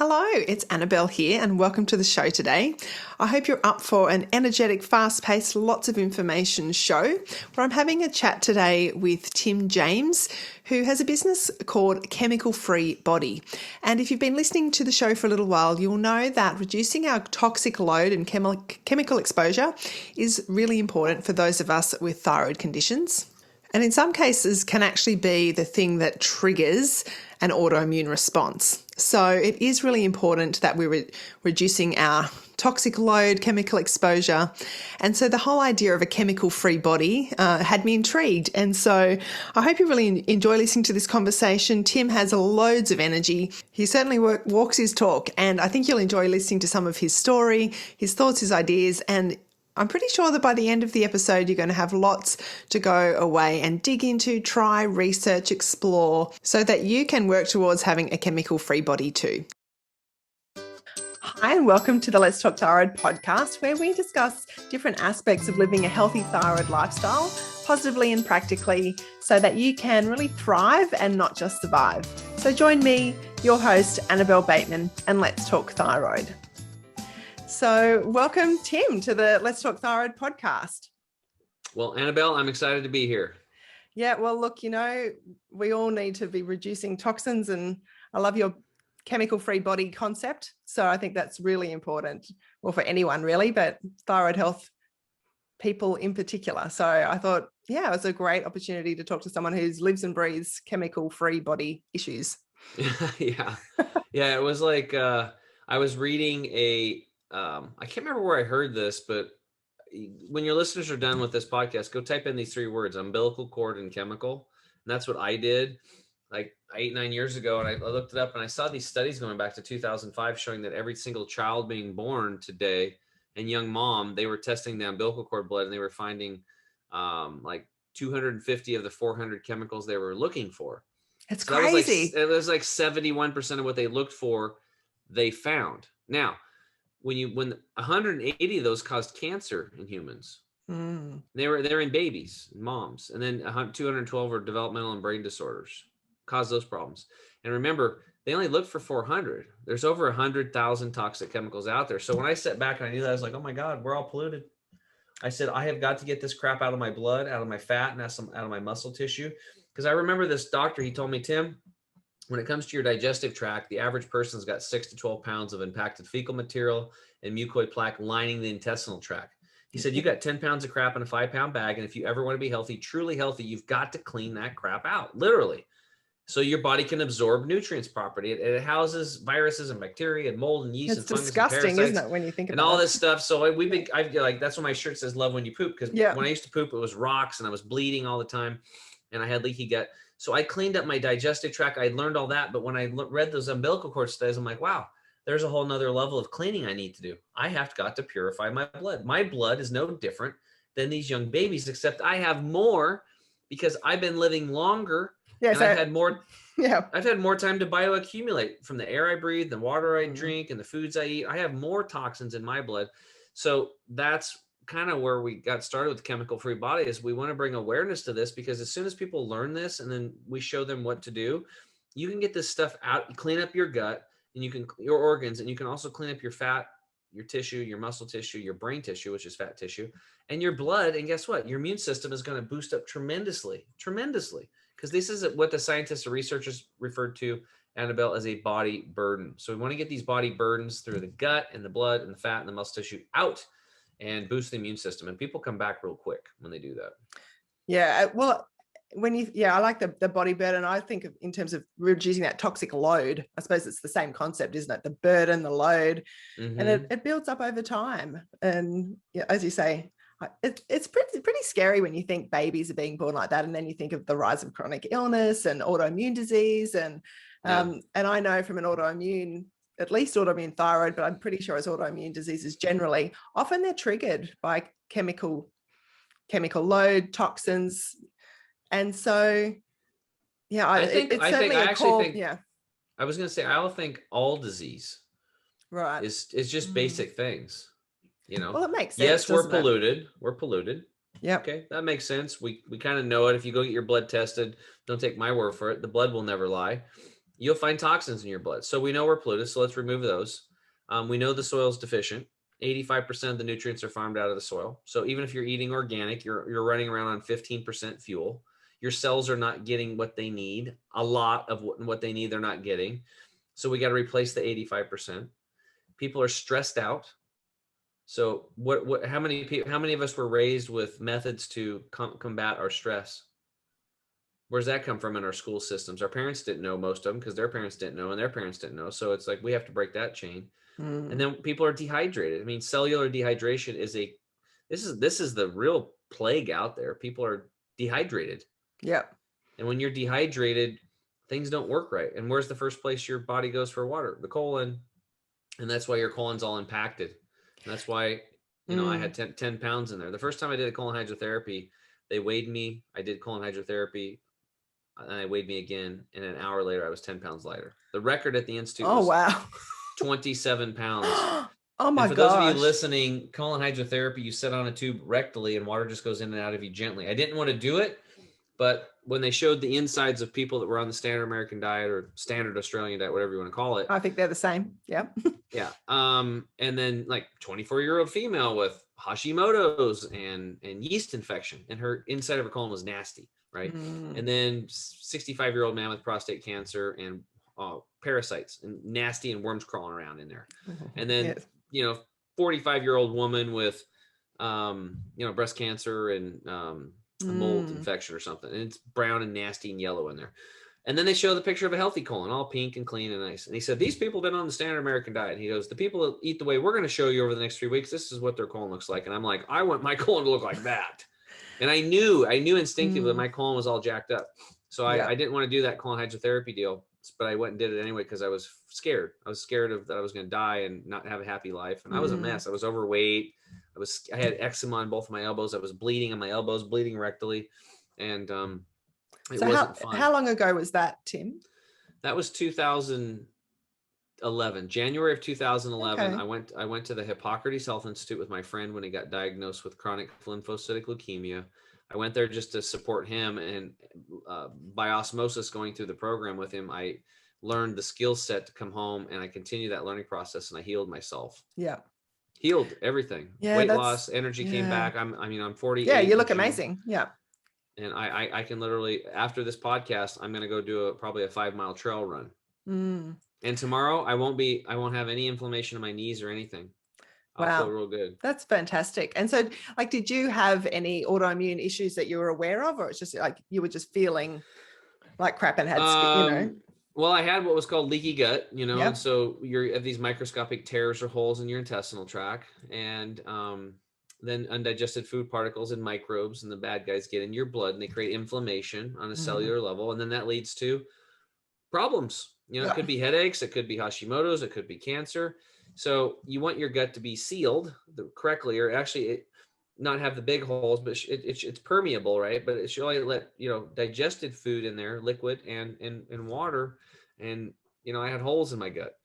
Hello, it's Annabelle here and welcome to the show today. I hope you're up for an energetic, fast-paced, lots of information show where I'm having a chat today with Tim James, who has a business called Chemical Free Body. And if you've been listening to the show for a little while, you'll know that reducing our toxic load and chemical exposure is really important for those of us with thyroid conditions. And in some cases can actually be the thing that triggers an autoimmune response. So it is really important that we're reducing our toxic load, chemical exposure. And so the whole idea of a chemical-free body had me intrigued. And so I hope you really enjoy listening to this conversation. Tim has loads of energy. He certainly walks his talk. And I think you'll enjoy listening to some of his story, his thoughts, his ideas, and I'm pretty sure that by the end of the episode, you're going to have lots to go away and dig into, try, research, explore, so that you can work towards having a chemical-free body too. Hi, and welcome to the Let's Talk Thyroid podcast, where we discuss different aspects of living a healthy thyroid lifestyle, positively and practically, so that you can really thrive and not just survive. So join me, your host, Annabelle Bateman, and Let's Talk Thyroid. So welcome, Tim, to the Let's Talk Thyroid podcast. Well, Annabelle, I'm excited to be here. Yeah, well, look, we all need to be reducing toxins, and I love your chemical-free body concept. So I think that's really important, well, for anyone really, but thyroid health people in particular. So I thought, yeah, it was a great opportunity to talk to someone who lives and breathes chemical-free body issues. Yeah. It was like I was reading I can't remember where I heard this, but when your listeners are done with this podcast, go type in these three words: umbilical cord and chemical. And that's what I did like 8-9 years ago. And I looked it up and I saw these studies going back to 2005 showing that every single child being born today and young mom, they were testing the umbilical cord blood and they were finding like 250 of the 400 chemicals they were looking for. It's so crazy. It was like 71% of what they looked for, they found. Now, when 180 of those caused cancer in humans, they're in babies, moms, and then 212 are developmental and brain disorders, cause those problems. And remember, they only looked for 400. There's over 100,000 toxic chemicals out there. So when I sat back and I knew that, I was like, oh my God, we're all polluted. I said, I have got to get this crap out of my blood, out of my fat, and out of my muscle tissue. Because I remember this doctor, he told me, Tim, when it comes to your digestive tract, the average person's got 6 to 12 pounds of impacted fecal material and mucoid plaque lining the intestinal tract. He said, you got 10 pounds of crap in a 5-pound bag. And if you ever want to be healthy, truly healthy, you've got to clean that crap out, literally. So your body can absorb nutrients properly. It houses viruses and bacteria and mold and yeast and fungus. It's disgusting, isn't it, when you think about it? And all this stuff. So I feel like that's why my shirt says love when you poop. Because when I used to poop, it was rocks and I was bleeding all the time and I had leaky gut. So I cleaned up my digestive tract. I learned all that. But when I read those umbilical cord studies, I'm like, wow, there's a whole nother level of cleaning I need to do. I have got to purify my blood. My blood is no different than these young babies, except I have more because I've been living longer. Yeah, and I've had more time to bioaccumulate from the air I breathe, the water I drink, and the foods I eat. I have more toxins in my blood. So that's kind of where we got started with chemical-free body, is we want to bring awareness to this, because as soon as people learn this and then we show them what to do, you can get this stuff out, clean up your gut and your organs, and you can also clean up your fat, your tissue, your muscle tissue, your brain tissue, which is fat tissue, and your blood. And guess what? Your immune system is going to boost up tremendously. Because this is what the scientists or researchers referred to, Annabelle, as a body burden. So we want to get these body burdens through the gut and the blood and the fat and the muscle tissue out and boost the immune system. And people come back real quick when they do that. Yeah. Well, I like the body burden. I think in terms of reducing that toxic load, I suppose it's the same concept, isn't it? The burden, the load, and it builds up over time. And as you say, it's pretty scary when you think babies are being born like that, and then you think of the rise of chronic illness and autoimmune disease, and I know from an autoimmune, at least autoimmune thyroid, but I'm pretty sure it's autoimmune diseases generally, often they're triggered by chemical load, toxins, and so I was going to say, I think all disease is just basic things. Well, it makes sense. Yes, we're polluted. Yeah. Okay, that makes sense. We kind of know it. If you go get your blood tested, don't take my word for it. The blood will never lie. you'll find toxins in your blood. So we know we're polluted, so let's remove those. We know the soil's deficient. 85% of the nutrients are farmed out of the soil. So even if you're eating organic, you're running around on 15% fuel. Your cells are not getting what they need. A lot of what they need, they're not getting. So we got to replace the 85%. People are stressed out. So how many of us were raised with methods to combat our stress? Where's that come from in our school systems? Our parents didn't know, most of them, because their parents didn't know and their parents didn't know. So it's like we have to break that chain. And then people are dehydrated. I mean, cellular dehydration this is the real plague out there. People are dehydrated. Yep. And when you're dehydrated, things don't work right. And where's the first place your body goes for water? The colon. And that's why your colon's all impacted. And that's why, I had 10 pounds in there. The first time I did a colon hydrotherapy, they weighed me. I did colon hydrotherapy and I weighed me again. And an hour later, I was 10 pounds lighter. The record at the Institute was wow. 27 pounds. Oh my and for gosh. those of you listening, colon hydrotherapy, you sit on a tube rectally and water just goes in and out of you gently. I didn't want to do it, but when they showed the insides of people that were on the standard American diet or standard Australian diet, whatever you want to call it. I think they're the same. Yeah. Yeah. And then like 24-year-old female with Hashimoto's and yeast infection, and her inside of her colon was nasty. Right. And then 65-year-old man with prostate cancer and parasites and nasty and worms crawling around in there. And then, 45-year-old woman with, breast cancer and a mold infection or something. And it's brown and nasty and yellow in there. And then they show the picture of a healthy colon, all pink and clean and nice. And he said, these people have been on the standard American diet. And he goes, the people that eat the way we're going to show you over the next 3 weeks, this is what their colon looks like. And I'm like, I want my colon to look like that. And I knew instinctively my colon was all jacked up. So I didn't want to do that colon hydrotherapy deal, but I went and did it anyway because I was scared. I was scared of that I was going to die and not have a happy life. And I was a mess. I was overweight. I had eczema on both of my elbows. I was bleeding on my elbows, bleeding rectally. And it wasn't fun. How long ago was that, Tim? That was 2011, January of 2011. Okay. I went to the Hippocrates Health Institute with my friend when he got diagnosed with chronic lymphocytic leukemia. I went there just to support him, and by osmosis, going through the program with him, I learned the skill set to come home, and I continued that learning process, and I healed myself. Yeah. Healed everything. Yeah, weight loss, energy came back. I'm 48. Yeah, you look amazing. Yeah. And I can literally, after this podcast, I'm going to go do probably a 5-mile trail run. And tomorrow I won't have any inflammation in my knees or anything. I'll feel real good. That's fantastic. And so, like, did you have any autoimmune issues that you were aware of, or it's just like you were just feeling like crap and had, Well, I had what was called leaky gut, and so you have these microscopic tears or holes in your intestinal tract, and then undigested food particles and microbes and the bad guys get in your blood and they create inflammation on a cellular level. And then that leads to problems. It could be headaches, it could be Hashimoto's, it could be cancer. So you want your gut to be sealed correctly, or actually not have the big holes, but it's permeable, right? But it should only let, digested food in there, liquid and water. And, I had holes in my gut.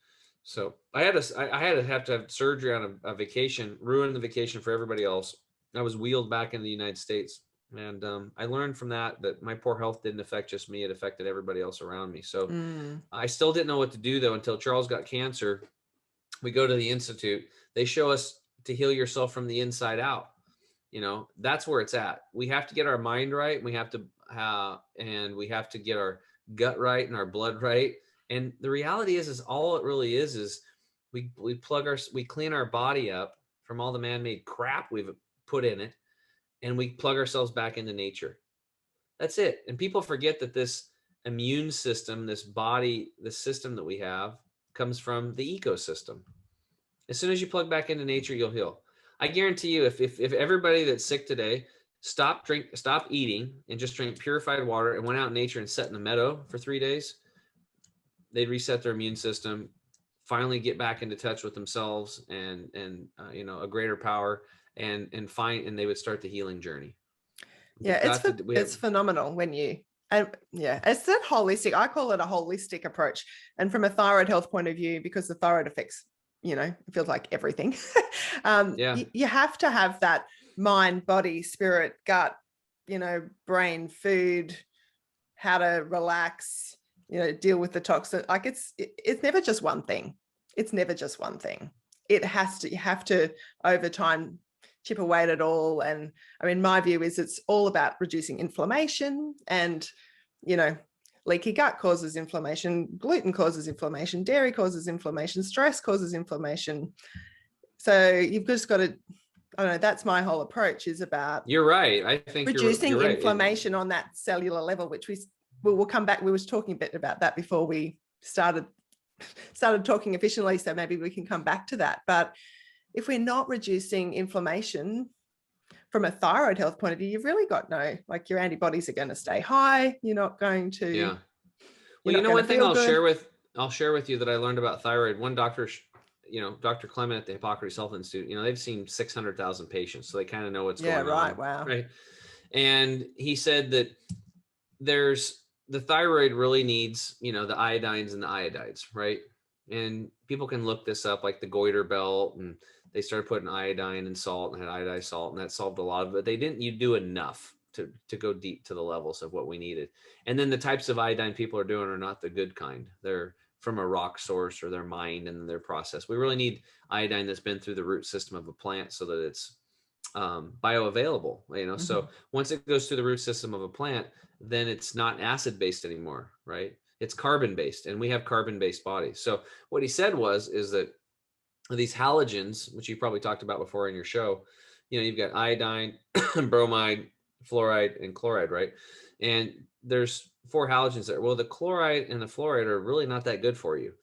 So I had to have surgery on a vacation, ruin the vacation for everybody else. I was wheeled back into the United States. And I learned from that my poor health didn't affect just me. It affected everybody else around me. So I still didn't know what to do, though, until Charles got cancer. We go to the Institute. They show us to heal yourself from the inside out. That's where it's at. We have to get our mind right. We have to get our gut right and our blood right. And the reality is all it really is we clean our body up from all the man-made crap we've put in it, and we plug ourselves back into nature. That's it. And people forget that this immune system, this body, the system that we have comes from the ecosystem. As soon as you plug back into nature, you'll heal. I guarantee you, if everybody that's sick today stopped eating and just drank purified water and went out in nature and sat in the meadow for 3 days, they'd reset their immune system, finally get back into touch with themselves and a greater power, and they would start the healing journey. Yeah, it's phenomenal when you, it's that holistic, I call it a holistic approach. And from a thyroid health point of view, because the thyroid affects, it feels like everything. You have to have that mind, body, spirit, gut, brain, food, how to relax, deal with the toxin. Like it's never just one thing. It's never just one thing. You have to over time chip away at it all. And I mean, my view is it's all about reducing inflammation, and leaky gut causes inflammation, gluten causes inflammation, dairy causes inflammation, stress causes inflammation. So you've just got to, I don't know, that's my whole approach, is about You're right. I think reducing you're right. inflammation on that cellular level, which we'll come back. We were talking a bit about that before we started talking efficiently, so maybe we can come back to that. But if we're not reducing inflammation from a thyroid health point of view, you've really got like your antibodies are going to stay high. You're not going to. Yeah. Well, one thing I'll share with you that I learned about thyroid. One doctor, Dr. Clement at the Hippocrates Health Institute, they've seen 600,000 patients, so they kind of know what's going on. Yeah, right. Wow. Right. And he said that the thyroid really needs, the iodines and the iodides, right? And people can look this up, like the goiter belt, and they started putting iodine and salt and had iodized salt, and that solved a lot of it. They didn't do enough to go deep to the levels of what we needed. And then the types of iodine people are doing are not the good kind. They're from a rock source, or they're mined and they're processed. We really need iodine that's been through the root system of a plant so that it's bioavailable, Mm-hmm. So once it goes through the root system of a plant, then it's not acid based anymore, right? It's carbon based, and we have carbon based bodies. So what he said is that these halogens, which you probably talked about before in your show, you've got iodine, bromide, fluoride, and chloride, right? And there's 4 halogens there. Well, the chloride and the fluoride are really not that good for you.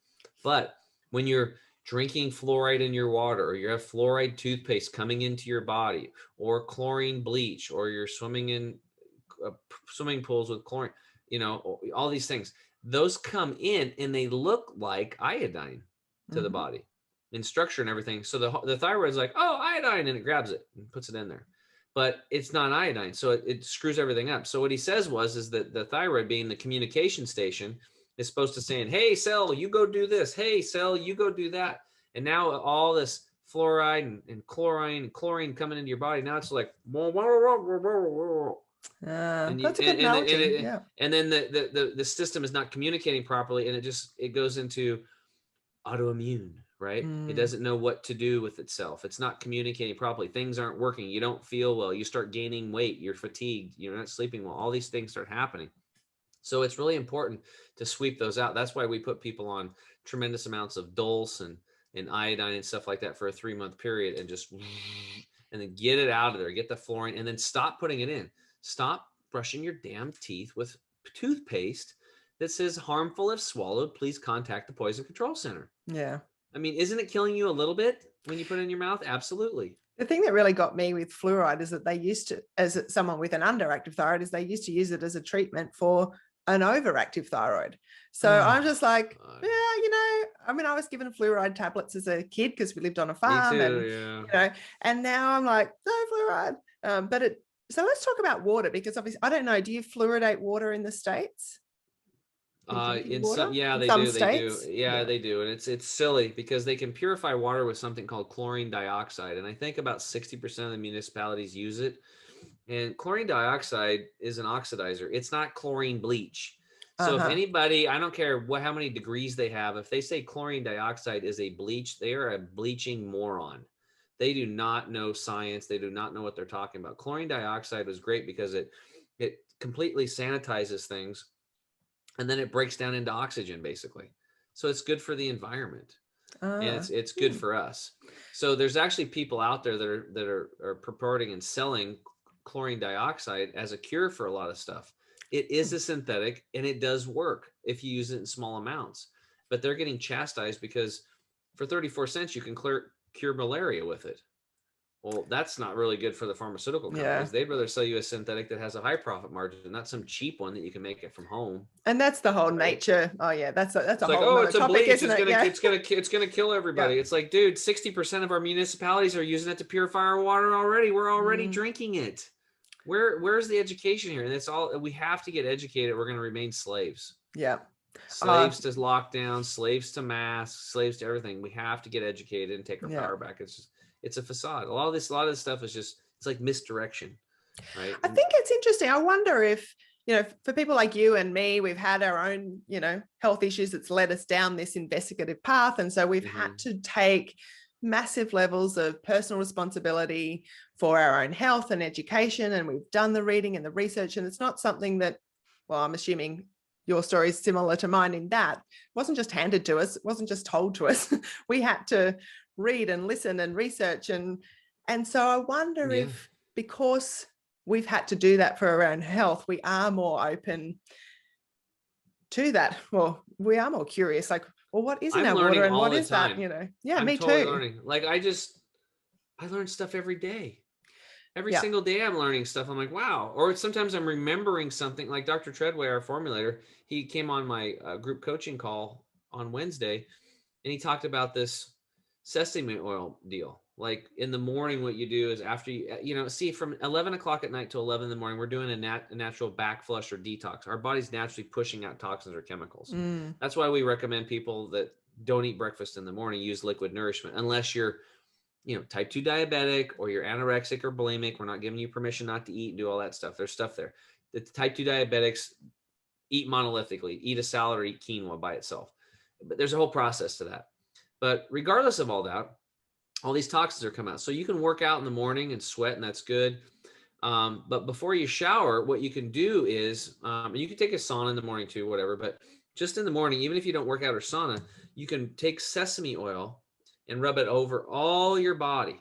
But when you're drinking fluoride in your water, or you have fluoride toothpaste coming into your body, or chlorine bleach, or you're swimming in swimming pools with chlorine, all these things, those come in and they look like iodine to the body in structure and everything. So the thyroid's like, oh, iodine, and it grabs it and puts it in there. But it's not iodine, so it screws everything up. So what he says is that the thyroid, being the communication station, is supposed to say, hey, cell, you go do this. Hey, cell, you go do that. And now all this fluoride and chlorine coming into your body, now it's like, that's a good analogy. Yeah. And then the system is not communicating properly, and it goes into autoimmune, right? It doesn't know what to do with itself. It's not communicating properly. Things aren't working. You don't feel well. You start gaining weight. You're fatigued. You're not sleeping well. All these things start happening. So it's really important to sweep those out. That's why we put people on tremendous amounts of dulse and iodine and stuff like that for a 3-month period, and then get it out of there, get the fluorine, and then stop putting it in. Stop brushing your damn teeth with toothpaste that says harmful if swallowed. Please contact the Poison Control Center. Yeah. I mean, isn't it killing you a little bit when you put it in your mouth? Absolutely. The thing that really got me with fluoride is that they used to, as someone with an underactive thyroid, is they used to use it as a treatment for an overactive thyroid. So I'm just like, yeah, I mean, I was given fluoride tablets as a kid because we lived on a farm. Me too, and and now I'm like, no fluoride. So let's talk about water, because obviously, I don't know, do you fluoridate water in the States? In some, they do. Yeah, they do. And it's silly because they can purify water with something called chlorine dioxide. And I think about 60% of the municipalities use it. And chlorine dioxide is an oxidizer. It's not chlorine bleach. So if anybody, I don't care how many degrees they have, if they say chlorine dioxide is a bleach, they are a bleaching moron. They do not know science. They do not know what they're talking about. Chlorine dioxide was great because it completely sanitizes things, and then it breaks down into oxygen, basically. So it's good for the environment, and it's good for us. So there's actually people out there that are purporting and selling chlorine dioxide as a cure for a lot of stuff. It is a synthetic, and it does work if you use it in small amounts. But they're getting chastised because for 34 cents, you can cure malaria with it. Well, that's not really good for the pharmaceutical companies. Yeah. They'd rather sell you a synthetic that has a high profit margin, not some cheap one that you can make it from home. And that's the whole nature. Oh yeah, that's a like, whole it's a topic, bleach. isn't it? It's gonna kill everybody. Yeah. It's like, dude, 60% of our municipalities are using it to purify our water already. We're already drinking it. Where's the education here? And it's all, we have to get educated. We're gonna remain slaves. Yeah. Slaves to lockdown, slaves to masks, slaves to everything. We have to get educated and take our power back. It's a facade. A lot of this stuff is just, it's like misdirection, right? I think it's interesting. I wonder if for people like you and me, we've had our own, health issues that's led us down this investigative path. And so we've had to take massive levels of personal responsibility for our own health and education. And we've done the reading and the research. And it's not something that, well, I'm assuming your story is similar to mine in that it wasn't just handed to us. It wasn't just told to us. We had to read and listen and research. And so I wonder if, because we've had to do that for our own health, we are more open to that. Well, we are more curious, like, well, what is in our water and what is that, Yeah, I'm me totally too. learning. Like I learn stuff every day. Every single day I'm learning stuff. I'm like, wow. Or sometimes I'm remembering something, like Dr. Treadway, our formulator, he came on my group coaching call on Wednesday, and he talked about this sesame oil deal. Like in the morning, what you do is after see, from 11 o'clock at night to 11 in the morning, we're doing a natural back flush or detox. Our body's naturally pushing out toxins or chemicals. That's why we recommend people that don't eat breakfast in the morning use liquid nourishment, unless you're type 2 diabetic or you're anorexic or bulimic. We're not giving you permission not to eat and do all that stuff. There's stuff there. The type 2 diabetics eat monolithically, eat a salad or eat quinoa by itself. But there's a whole process to that. But regardless of all that, all these toxins are coming out. So you can work out in the morning and sweat, and that's good. But before you shower, what you can do is, and you can take a sauna in the morning too, whatever, but just in the morning, even if you don't work out or sauna, you can take sesame oil and rub it over all your body,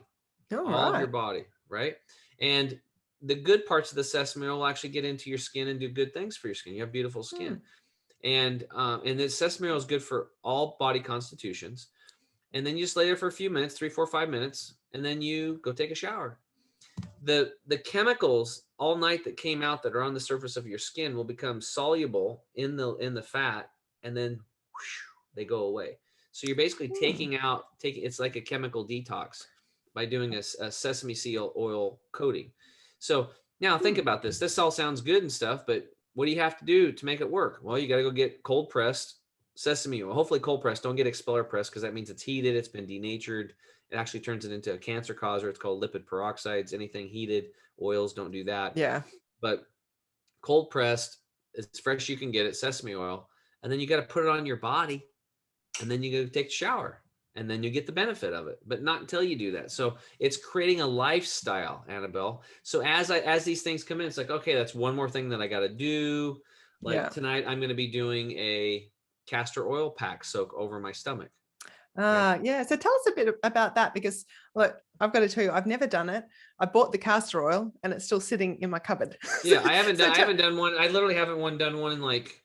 of your body, right? And the good parts of the sesame oil will actually get into your skin and do good things for your skin. You have beautiful skin. And the sesame oil is good for all body constitutions. And then you just lay there for a few minutes, 3, 4, 5 minutes, and then you go take a shower. The chemicals all night that came out that are on the surface of your skin will become soluble in the fat, and then they go away. So you're basically taking it's like a chemical detox by doing a sesame seed oil coating. So now think about this. This all sounds good and stuff, but what do you have to do to make it work? Well, you got to go get cold pressed sesame oil. Hopefully cold pressed. Don't get expeller pressed, because that means it's heated. It's been denatured. It actually turns it into a cancer causer. It's called lipid peroxides. Anything heated oils don't do that. Yeah. But cold pressed, as fresh you can get it, sesame oil. And then you got to put it on your body, and then you got to take a shower, and then you get the benefit of it, but not until you do that. So it's creating a lifestyle, Annabelle. So as these things come in, it's like, okay, that's one more thing that I got to do. Like tonight, I'm going to be doing a castor oil pack soak over my stomach. Yeah. So tell us a bit about that, because look, I've got to tell you, I've never done it. I bought the castor oil and it's still sitting in my cupboard. Yeah, I haven't done one. I literally haven't done one in like,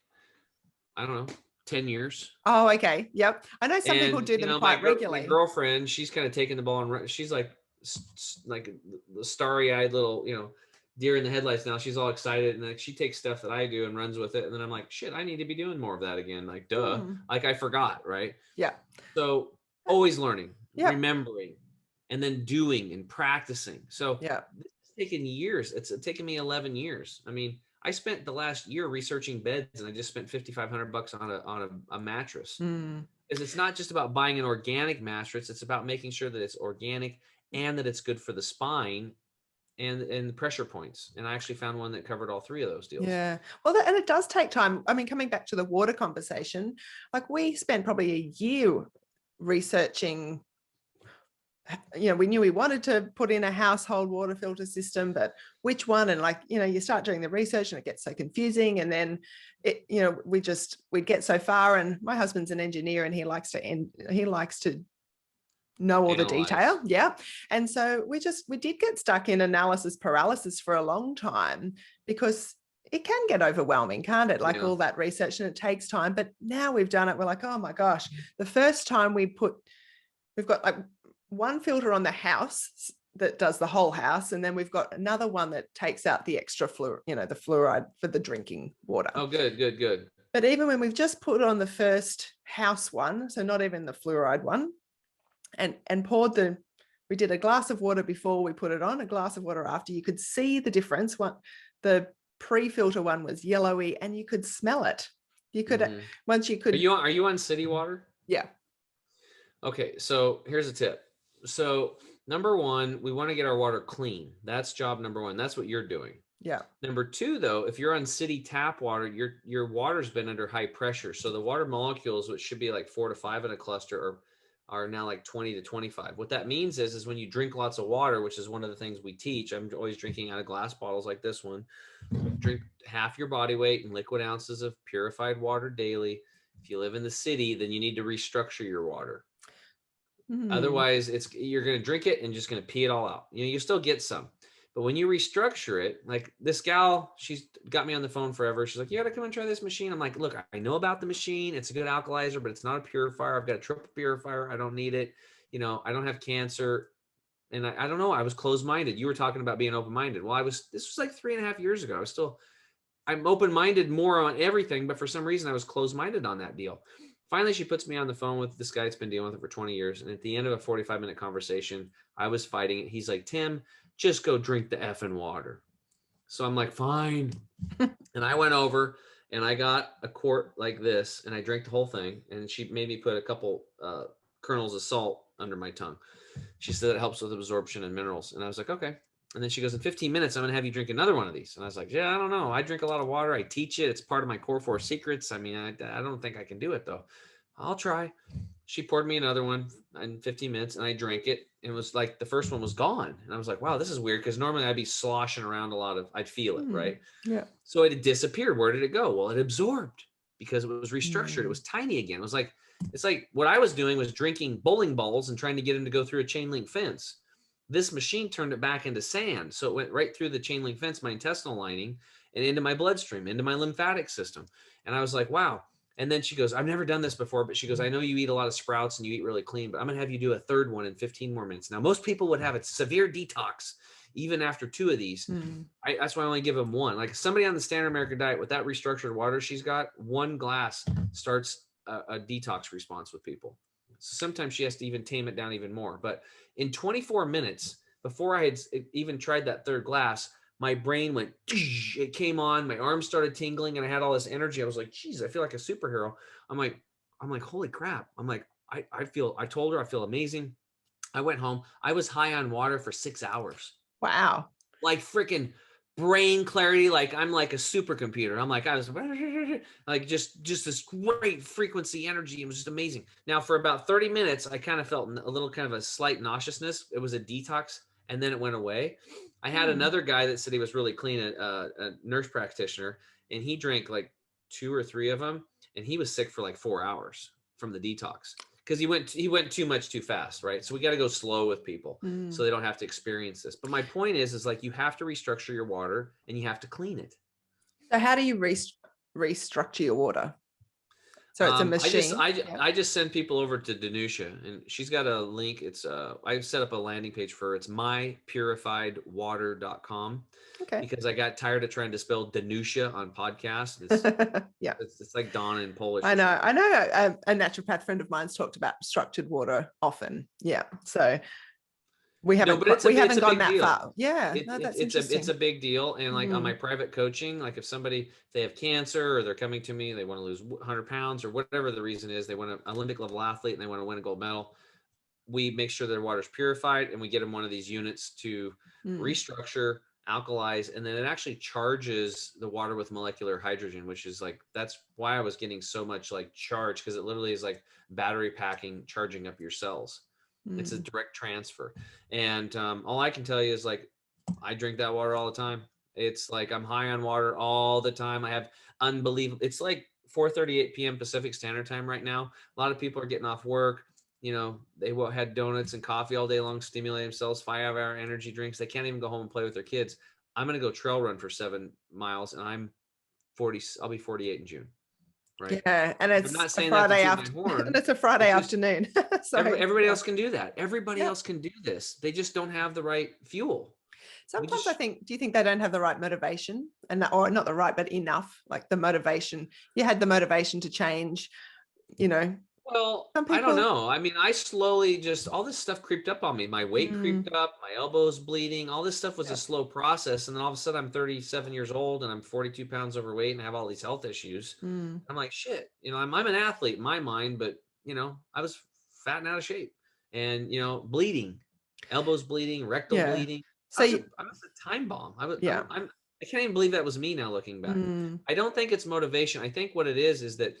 I don't know, 10 years. Oh, okay. Yep. I know some people do them quite regularly. My girlfriend, she's kind of taking the ball and she's like the starry-eyed little, deer in the headlights now. She's all excited, and like she takes stuff that I do and runs with it, and then I'm like, shit, I need to be doing more of that again. Like, duh. Like I forgot, right? Yeah. So always learning, remembering, and then doing and practicing. So it's taken years. It's taken me 11 years. I mean, I spent the last year researching beds, and I just spent $5,500 on a mattress. Because it's not just about buying an organic mattress. It's about making sure that it's organic and that it's good for the spine and the pressure points. And I actually found one that covered all 3 of those deals. Yeah. Well, and it does take time. I mean, coming back to the water conversation, like we spent probably a year researching. We knew we wanted to put in a household water filter system, but which one? And like, you start doing the research and it gets so confusing. And then we'd get so far, and my husband's an engineer and he likes to know all the detail. Yeah. And so we did get stuck in analysis paralysis for a long time, because it can get overwhelming, can't it? Like all that research, and it takes time. But now we've done it. We're like, oh my gosh, the first time we've got like one filter on the house that does the whole house, and then we've got another one that takes out the extra the fluoride for the drinking water. Oh, good. But even when we've just put on the first house one, so not even the fluoride one, and we did a glass of water before we put it on, a glass of water after, you could see the difference. The pre-filter one was yellowy, and you could smell it. You could once you could. Are you on city water? Yeah. Okay, so here's a tip. So number one, we want to get our water clean. That's job number one. That's what you're doing. Yeah. Number two, though, if you're on city tap water, your water's been under high pressure. So the water molecules, which should be like 4 to 5 in a cluster, are now like 20 to 25. What that means is when you drink lots of water, which is one of the things we teach, I'm always drinking out of glass bottles like this one. Drink half your body weight in liquid ounces of purified water daily. If you live in the city, then you need to restructure your water. Otherwise, you're going to drink it and just going to pee it all out. You still get some. But when you restructure it, like this gal, she's got me on the phone forever. She's like, you got to come and try this machine. I'm like, look, I know about the machine. It's a good alkalizer, but it's not a purifier. I've got a triple purifier. I don't need it. I don't have cancer. And I don't know. I was closed-minded. You were talking about being open-minded. Well, this was like 3.5 years ago. I'm open-minded more on everything, but for some reason I was closed-minded on that deal. Finally, she puts me on the phone with this guy that's been dealing with it for 20 years. And at the end of a 45-minute conversation, I was fighting it. He's like, Tim, just go drink the effing water. So I'm like, fine. And I went over and I got a quart like this and I drank the whole thing. And she made me put a couple kernels of salt under my tongue. She said it helps with absorption and minerals. And I was like, okay. And then she goes, in 15 minutes, I'm going to have you drink another one of these. And I was like, yeah, I don't know. I drink a lot of water. I teach it. It's part of my core 4 secrets. I mean, I don't think I can do it though. I'll try. She poured me another one in 15 minutes and I drank it. And it was like the first one was gone. And I was like, wow, this is weird. Because normally I'd be sloshing around I'd feel it, right? Yeah. So it had disappeared. Where did it go? Well, it absorbed because it was restructured. It was tiny again. It's like what I was doing was drinking bowling balls and trying to get him to go through a chain link fence. This machine turned it back into sand. So it went right through the chain link fence, my intestinal lining, and into my bloodstream, into my lymphatic system. And I was like, wow. And then she goes, I've never done this before, but she goes, I know you eat a lot of sprouts and you eat really clean, but I'm going to have you do a third one in 15 more minutes. Now, most people would have a severe detox even after 2 of these. That's why I only give them one. Like somebody on the standard American diet with that restructured water she's got, 1 glass starts a detox response with people. So sometimes she has to even tame it down even more. But in 24 minutes, before I had even tried that third glass, my brain went, it came on, my arms started tingling and I had all this energy. I was like, geez, I feel like a superhero. I'm like, holy crap. I'm like, I told her I feel amazing. I went home. I was high on water for 6 hours. Wow. Like freaking brain clarity. Like I'm like a supercomputer. I'm like, I was like, just this great frequency energy. It was just amazing. Now for about 30 minutes, I kind of felt a little kind of a slight nauseousness. It was a detox and then it went away. I had another guy that said he was really clean, a nurse practitioner, and he drank like 2 or 3 of them and he was sick for like 4 hours from the detox. Because he went too much too fast, right? So we got to go slow with people so they don't have to experience this. But my point is like you have to restructure your water and you have to clean it. So how do you restructure your water? So it's a machine. I just send people over to Danusha, and she's got a link. It's I've set up a landing page for her. It's mypurifiedwater.com. Okay. Because I got tired of trying to spell Danusha on podcasts. Yeah. It's like Donna in Polish. I know. A naturopath friend of mine's talked about structured water often. Yeah. So we haven't gone that far. Yeah. That's interesting. It's a big deal. And like on my private coaching, like if they have cancer or they're coming to me, they want to lose 100 pounds or whatever the reason is, they want an Olympic level athlete and they want to win a gold medal. We make sure their water's purified and we get them one of these units to restructure, alkalize, and then it actually charges the water with molecular hydrogen, which is like, that's why I was getting so much like charge, because it literally is like battery packing, charging up your cells. It's a direct transfer. And all I can tell you is like, I drink that water all the time. It's like I'm high on water all the time. I have unbelievable, it's like 4:38 p.m. Pacific Standard Time right now. A lot of people are getting off work. They had donuts and coffee all day long, stimulate themselves, 5-hour energy drinks. They can't even go home and play with their kids. I'm going to go trail run for 7 miles and I'll be 48 in June. Right. Yeah. And it's a Friday afternoon. And it's a Friday afternoon. Everybody else can do that. Everybody else can do this. They just don't have the right fuel. Sometimes I think, do you think they don't have the right motivation or not the right, but enough, like the motivation? You had the motivation to change, Well, I don't know. I mean, I slowly all this stuff creeped up on me. My weight creeped up, my elbows bleeding, all this stuff was a slow process. And then all of a sudden I'm 37 years old and I'm 42 pounds overweight and I have all these health issues. I'm like, shit, I'm an athlete in my mind, but I was fat and out of shape and, bleeding, elbows bleeding, rectal bleeding. So I was a time bomb. I can't even believe that was me now looking back. I don't think it's motivation. I think what it is that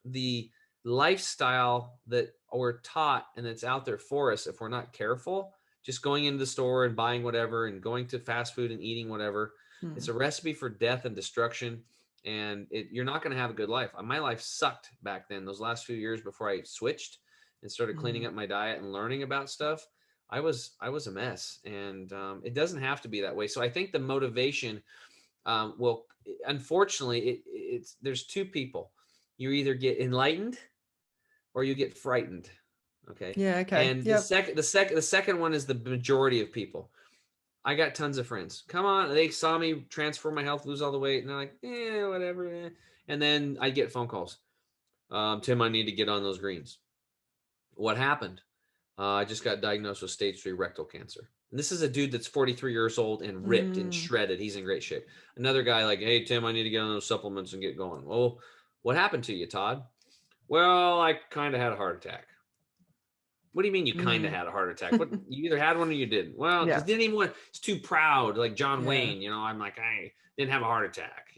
the lifestyle that we're taught and it's out there for us, if we're not careful, just going into the store and buying whatever and going to fast food and eating whatever, it's a recipe for death and destruction. And you're not going to have a good life. My life sucked back then. Those last few years before I switched and started cleaning up my diet and learning about stuff, I was a mess. And it doesn't have to be that way. So I think the motivation, well, unfortunately, there's two people. You either get enlightened or you get frightened. Okay. Yeah. Okay. And the second one is the majority of people. I got tons of friends. Come on, they saw me transform my health, lose all the weight, and they're like, whatever. And then I get phone calls. Tim, I need to get on those greens. What happened? I just got diagnosed with stage 3 rectal cancer. And this is a dude that's 43 years old and ripped and shredded. He's in great shape. Another guy like, hey, Tim, I need to get on those supplements and get going. Well, what happened to you, Todd? Well, I kind of had a heart attack. What do you mean you kind of had a heart attack? What, you either had one or you didn't. Well, because didn't even want, it's too proud, like John Wayne, I'm like, I didn't have a heart attack.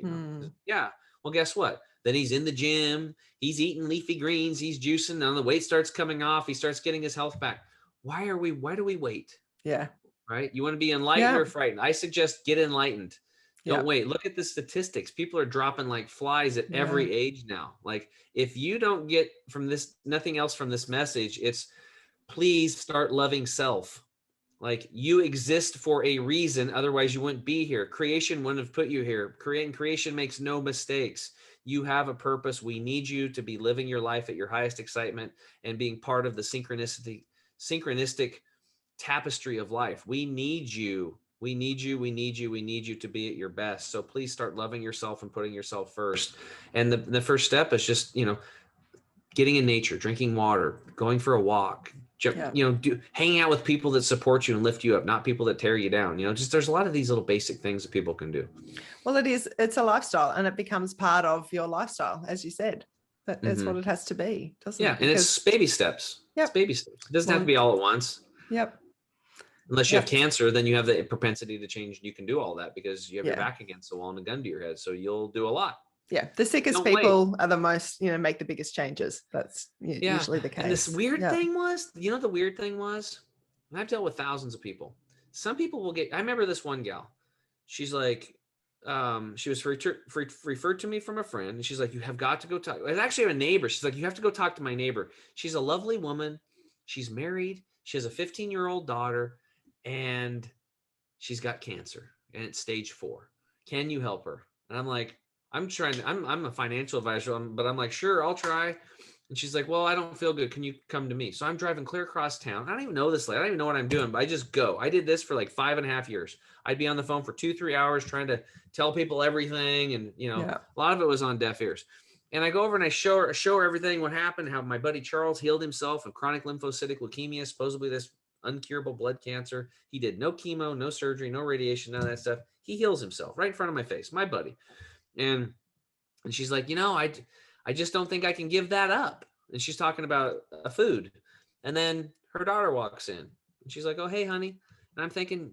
Yeah. Well, guess what? Then he's in the gym, he's eating leafy greens, he's juicing, and the weight starts coming off, he starts getting his health back. Why do we wait? Yeah. Right? You want to be enlightened or frightened? I suggest get enlightened. Don't wait. Look at the statistics. People are dropping like flies at every age now. Like if you don't get from this, nothing else from this message, it's please start loving self. Like you exist for a reason. Otherwise you wouldn't be here. Creation wouldn't have put you here. Creation makes no mistakes. You have a purpose. We need you to be living your life at your highest excitement and being part of the synchronistic tapestry of life. We need you. We need you. We need you. We need you to be at your best. So please start loving yourself and putting yourself first. And the first step is just, getting in nature, drinking water, going for a walk, hanging out with people that support you and lift you up, not people that tear you down. Just there's a lot of these little basic things that people can do. Well, it's a lifestyle and it becomes part of your lifestyle, as you said. That's what it has to be, doesn't it? Yeah, and it's baby steps. It's baby steps. It doesn't have to be all at once. Yep. Unless you have cancer, then you have the propensity to change. You can do all that because you have your back against the wall and a gun to your head. So you'll do a lot. Yeah. The sickest people are the most, make the biggest changes. That's usually the case. And this weird thing was, the weird thing was, and I've dealt with thousands of people. Some people will I remember this one gal. She's like, she was referred to me from a friend. And she's like, you have got to go talk. It was actually a neighbor. She's like, you have to go talk to my neighbor. She's a lovely woman. She's married. She has a 15-year-old daughter and she's got cancer and it's stage 4. Can you help her? And I'm like, I'm a financial advisor, but I'm like, sure, I'll try. And she's like, well, I don't feel good. Can you come to me? So I'm driving clear across town. I don't even know this lady. I don't even know what I'm doing, but I just go. I did this for like 5.5 years. I'd be on the phone for 2-3 hours trying to tell people everything. And, a lot of it was on deaf ears. And I go over and I show her everything, what happened, how my buddy Charles healed himself of chronic lymphocytic leukemia, supposedly this uncurable blood cancer. He did no chemo, no surgery, no radiation, none of that stuff. He heals himself right in front of my face, my buddy. And she's like, I just don't think I can give that up. And she's talking about a food. And then her daughter walks in and she's like, oh, hey, honey. And I'm thinking,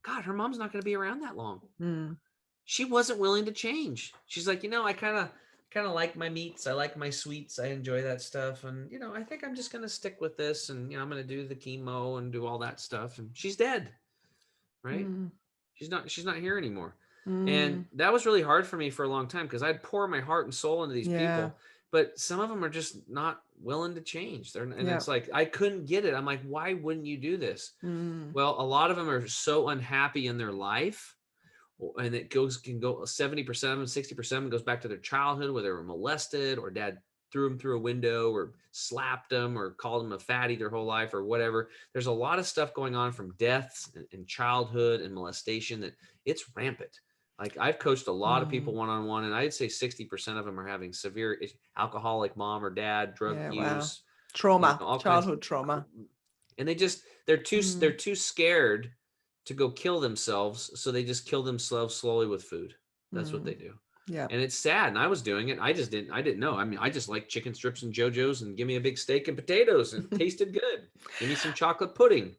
God, her mom's not going to be around that long. She wasn't willing to change. She's like, I kind of like my meats. I like my sweets. I enjoy that stuff. And, I think I'm just going to stick with this. And, I'm going to do the chemo and do all that stuff. And she's dead. Right. She's not here anymore. And that was really hard for me for a long time because I'd pour my heart and soul into these people, but some of them are just not willing to change. It's like, I couldn't get it. I'm like, why wouldn't you do this? Well, a lot of them are so unhappy in their life, and it can go 70%, 60% goes back to their childhood where they were molested or dad threw them through a window or slapped them or called them a fatty their whole life or whatever. There's a lot of stuff going on from deaths and childhood and molestation that it's rampant. Like I've coached a lot of people one-on-one, and I'd say 60% of them are having severe alcoholic mom or dad, drug use, trauma, childhood trauma. And they're too scared to go kill themselves. So they just kill themselves slowly with food. That's what they do. Yeah. And it's sad. And I was doing it. I didn't know. I mean, I just like chicken strips and JoJo's and give me a big steak and potatoes and it tasted good. Give me some chocolate pudding.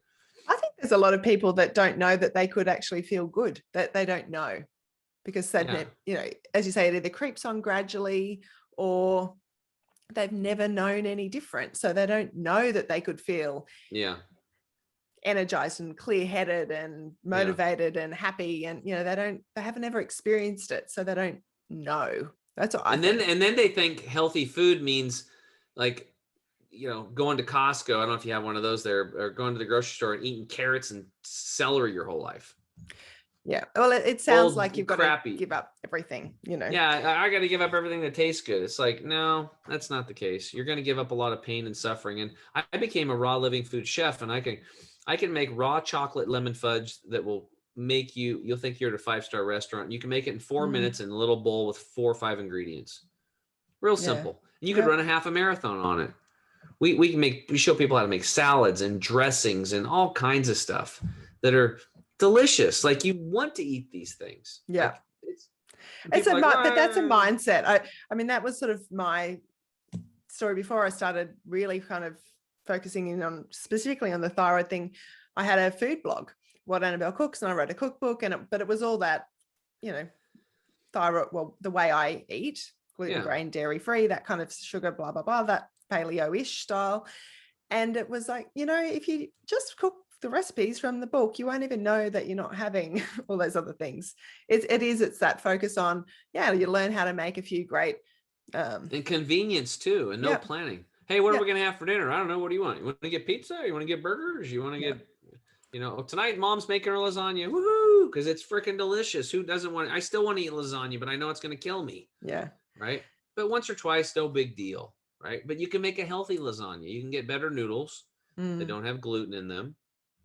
I think there's a lot of people that don't know that they could actually feel good, that they don't know. because they've, you know, as you say, it either creeps on gradually or they've never known any different. So they don't know that they could feel energized and clear-headed and motivated and happy. And, you know, they haven't ever experienced it. So they don't know. That's what I think. And then they think healthy food means like, you know, going to Costco. I don't know if you have one of those there, or going to the grocery store and eating carrots and celery your whole life. Yeah. Well, it sounds like you've got to give up everything, you know. Yeah, I got to give up everything that tastes good. It's like, no, that's not the case. You're going to give up a lot of pain and suffering. And I became a raw living food chef, and I can make raw chocolate lemon fudge that will make you'll think you're at a 5-star restaurant. You can make it in 4 minutes in a little bowl with 4 or 5 ingredients. Real simple. And you could run a half a marathon on it. We show people how to make salads and dressings and all kinds of stuff that are delicious. Like, you want to eat these things. Yeah. Like, but that's a mindset. I mean, that was sort of my story before I started really kind of focusing in on specifically on the thyroid thing. I had a food blog, What Annabelle Cooks, and I wrote a cookbook, but it was all that, you know, thyroid, well, the way I eat, gluten, grain, dairy free, that kind of sugar, blah, blah, blah, that paleo-ish style. And it was like, you know, if you just cook the recipes from the book, you won't even know that you're not having all those other things. It's that focus on, you learn how to make a few great and convenience too, and no planning. Hey, what are we gonna have for dinner? I don't know. What do you want? You want to get pizza? You want to get burgers? You want to get, you know, tonight mom's making her lasagna. Woohoo! Because it's freaking delicious. Who doesn't want? I still want to eat lasagna, but I know it's gonna kill me. Yeah. Right. But once or twice, no big deal. Right. But you can make a healthy lasagna. You can get better noodles that don't have gluten in them.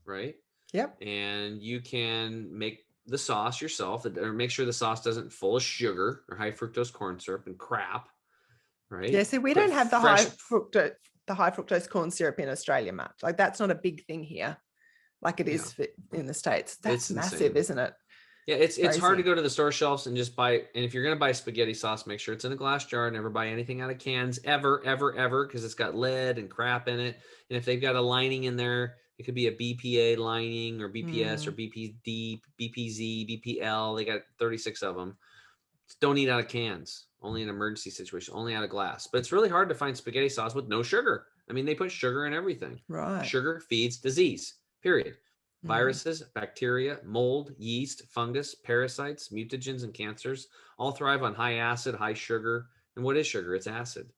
Right. Yep. And you can make the sauce yourself, or make sure the sauce doesn't full of sugar or high fructose corn syrup and crap. Right. Yeah. So we don't have the high fructose corn syrup in Australia much. Like, that's not a big thing here, like it is in the States. That's massive, isn't it? Yeah, it's hard to go to the store shelves and just buy. And if you're going to buy spaghetti sauce, make sure it's in a glass jar. Never buy anything out of cans, ever, because it's got lead and crap in it. And if they've got a lining in there, it could be a BPA lining or BPS or BPD, BPZ, BPL. They got 36 of them. Just don't eat out of cans. Only in an emergency situation. Only out of glass. But it's really hard to find spaghetti sauce with no sugar. I mean, they put sugar in everything. Right. Sugar feeds disease. Period. Viruses, bacteria, mold, yeast, fungus, parasites, mutagens, and cancers all thrive on high acid, high sugar. And what is sugar? It's acid.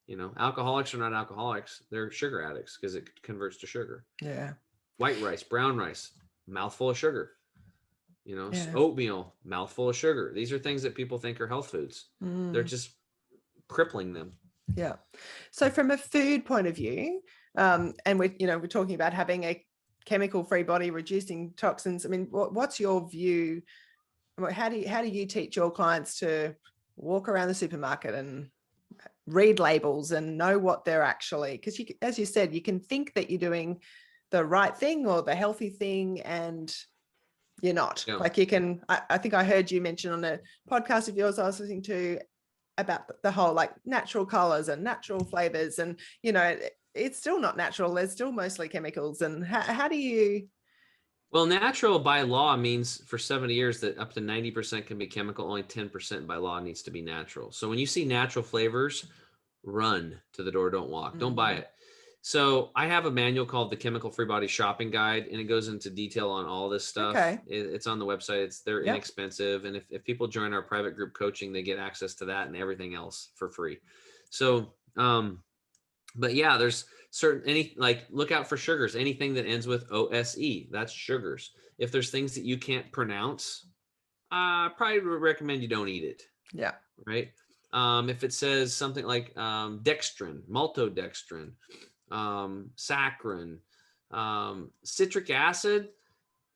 You know, alcoholics are not alcoholics. They're sugar addicts because it converts to sugar. Yeah. White rice, brown rice, mouthful of sugar. You know, oatmeal, mouthful of sugar. These are things that people think are health foods. They're just crippling them. Yeah. So from a food point of view, and we're talking about having a chemical-free body, reducing toxins. I mean, what's your view? How do you teach your clients to walk around the supermarket and read labels and know what they're actually? Because as you said, you can think that you're doing the right thing or the healthy thing, and you're not. Yeah. Like, you can. I think I heard you mention on a podcast of yours I was listening to about the whole, like, natural colors and natural flavors, and, you know, it's still not natural. There's still mostly chemicals. And how do you? Well, natural by law means for 70 years that up to 90% can be chemical. Only 10% by law needs to be natural. So when you see natural flavors, run to the door. Don't walk. Don't buy it. So I have a manual called the Chemical Free Body Shopping Guide, and it goes into detail on all this stuff. Okay. It's on the website. They're inexpensive. And if people join our private group coaching, they get access to that and everything else for free. So, but yeah, there's look out for sugars. Anything that ends with OSE, that's sugars. If there's things that you can't pronounce, I probably would recommend you don't eat it. Yeah. Right. If it says something like dextrin, maltodextrin, saccharin, citric acid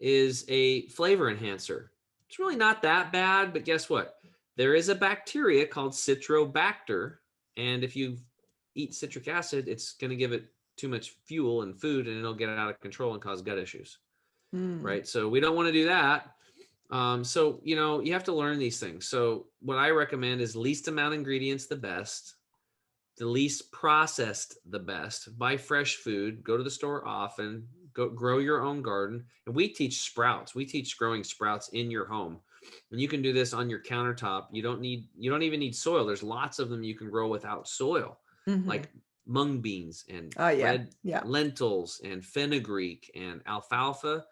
is a flavor enhancer. It's really not that bad, but guess what? There is a bacteria called Citrobacter, and if you eat citric acid, it's going to give it too much fuel and food, and it'll get out of control and cause gut issues. Right? So we don't want to do that. So, you know, you have to learn these things. So what I recommend is least amount of ingredients, the best, the least processed, the best. Buy fresh food, go to the store often, go grow your own garden. And we teach sprouts. We teach growing sprouts in your home. And you can do this on your countertop. You don't even need soil. There's lots of them you can grow without soil, like mung beans and red lentils and fenugreek and alfalfa,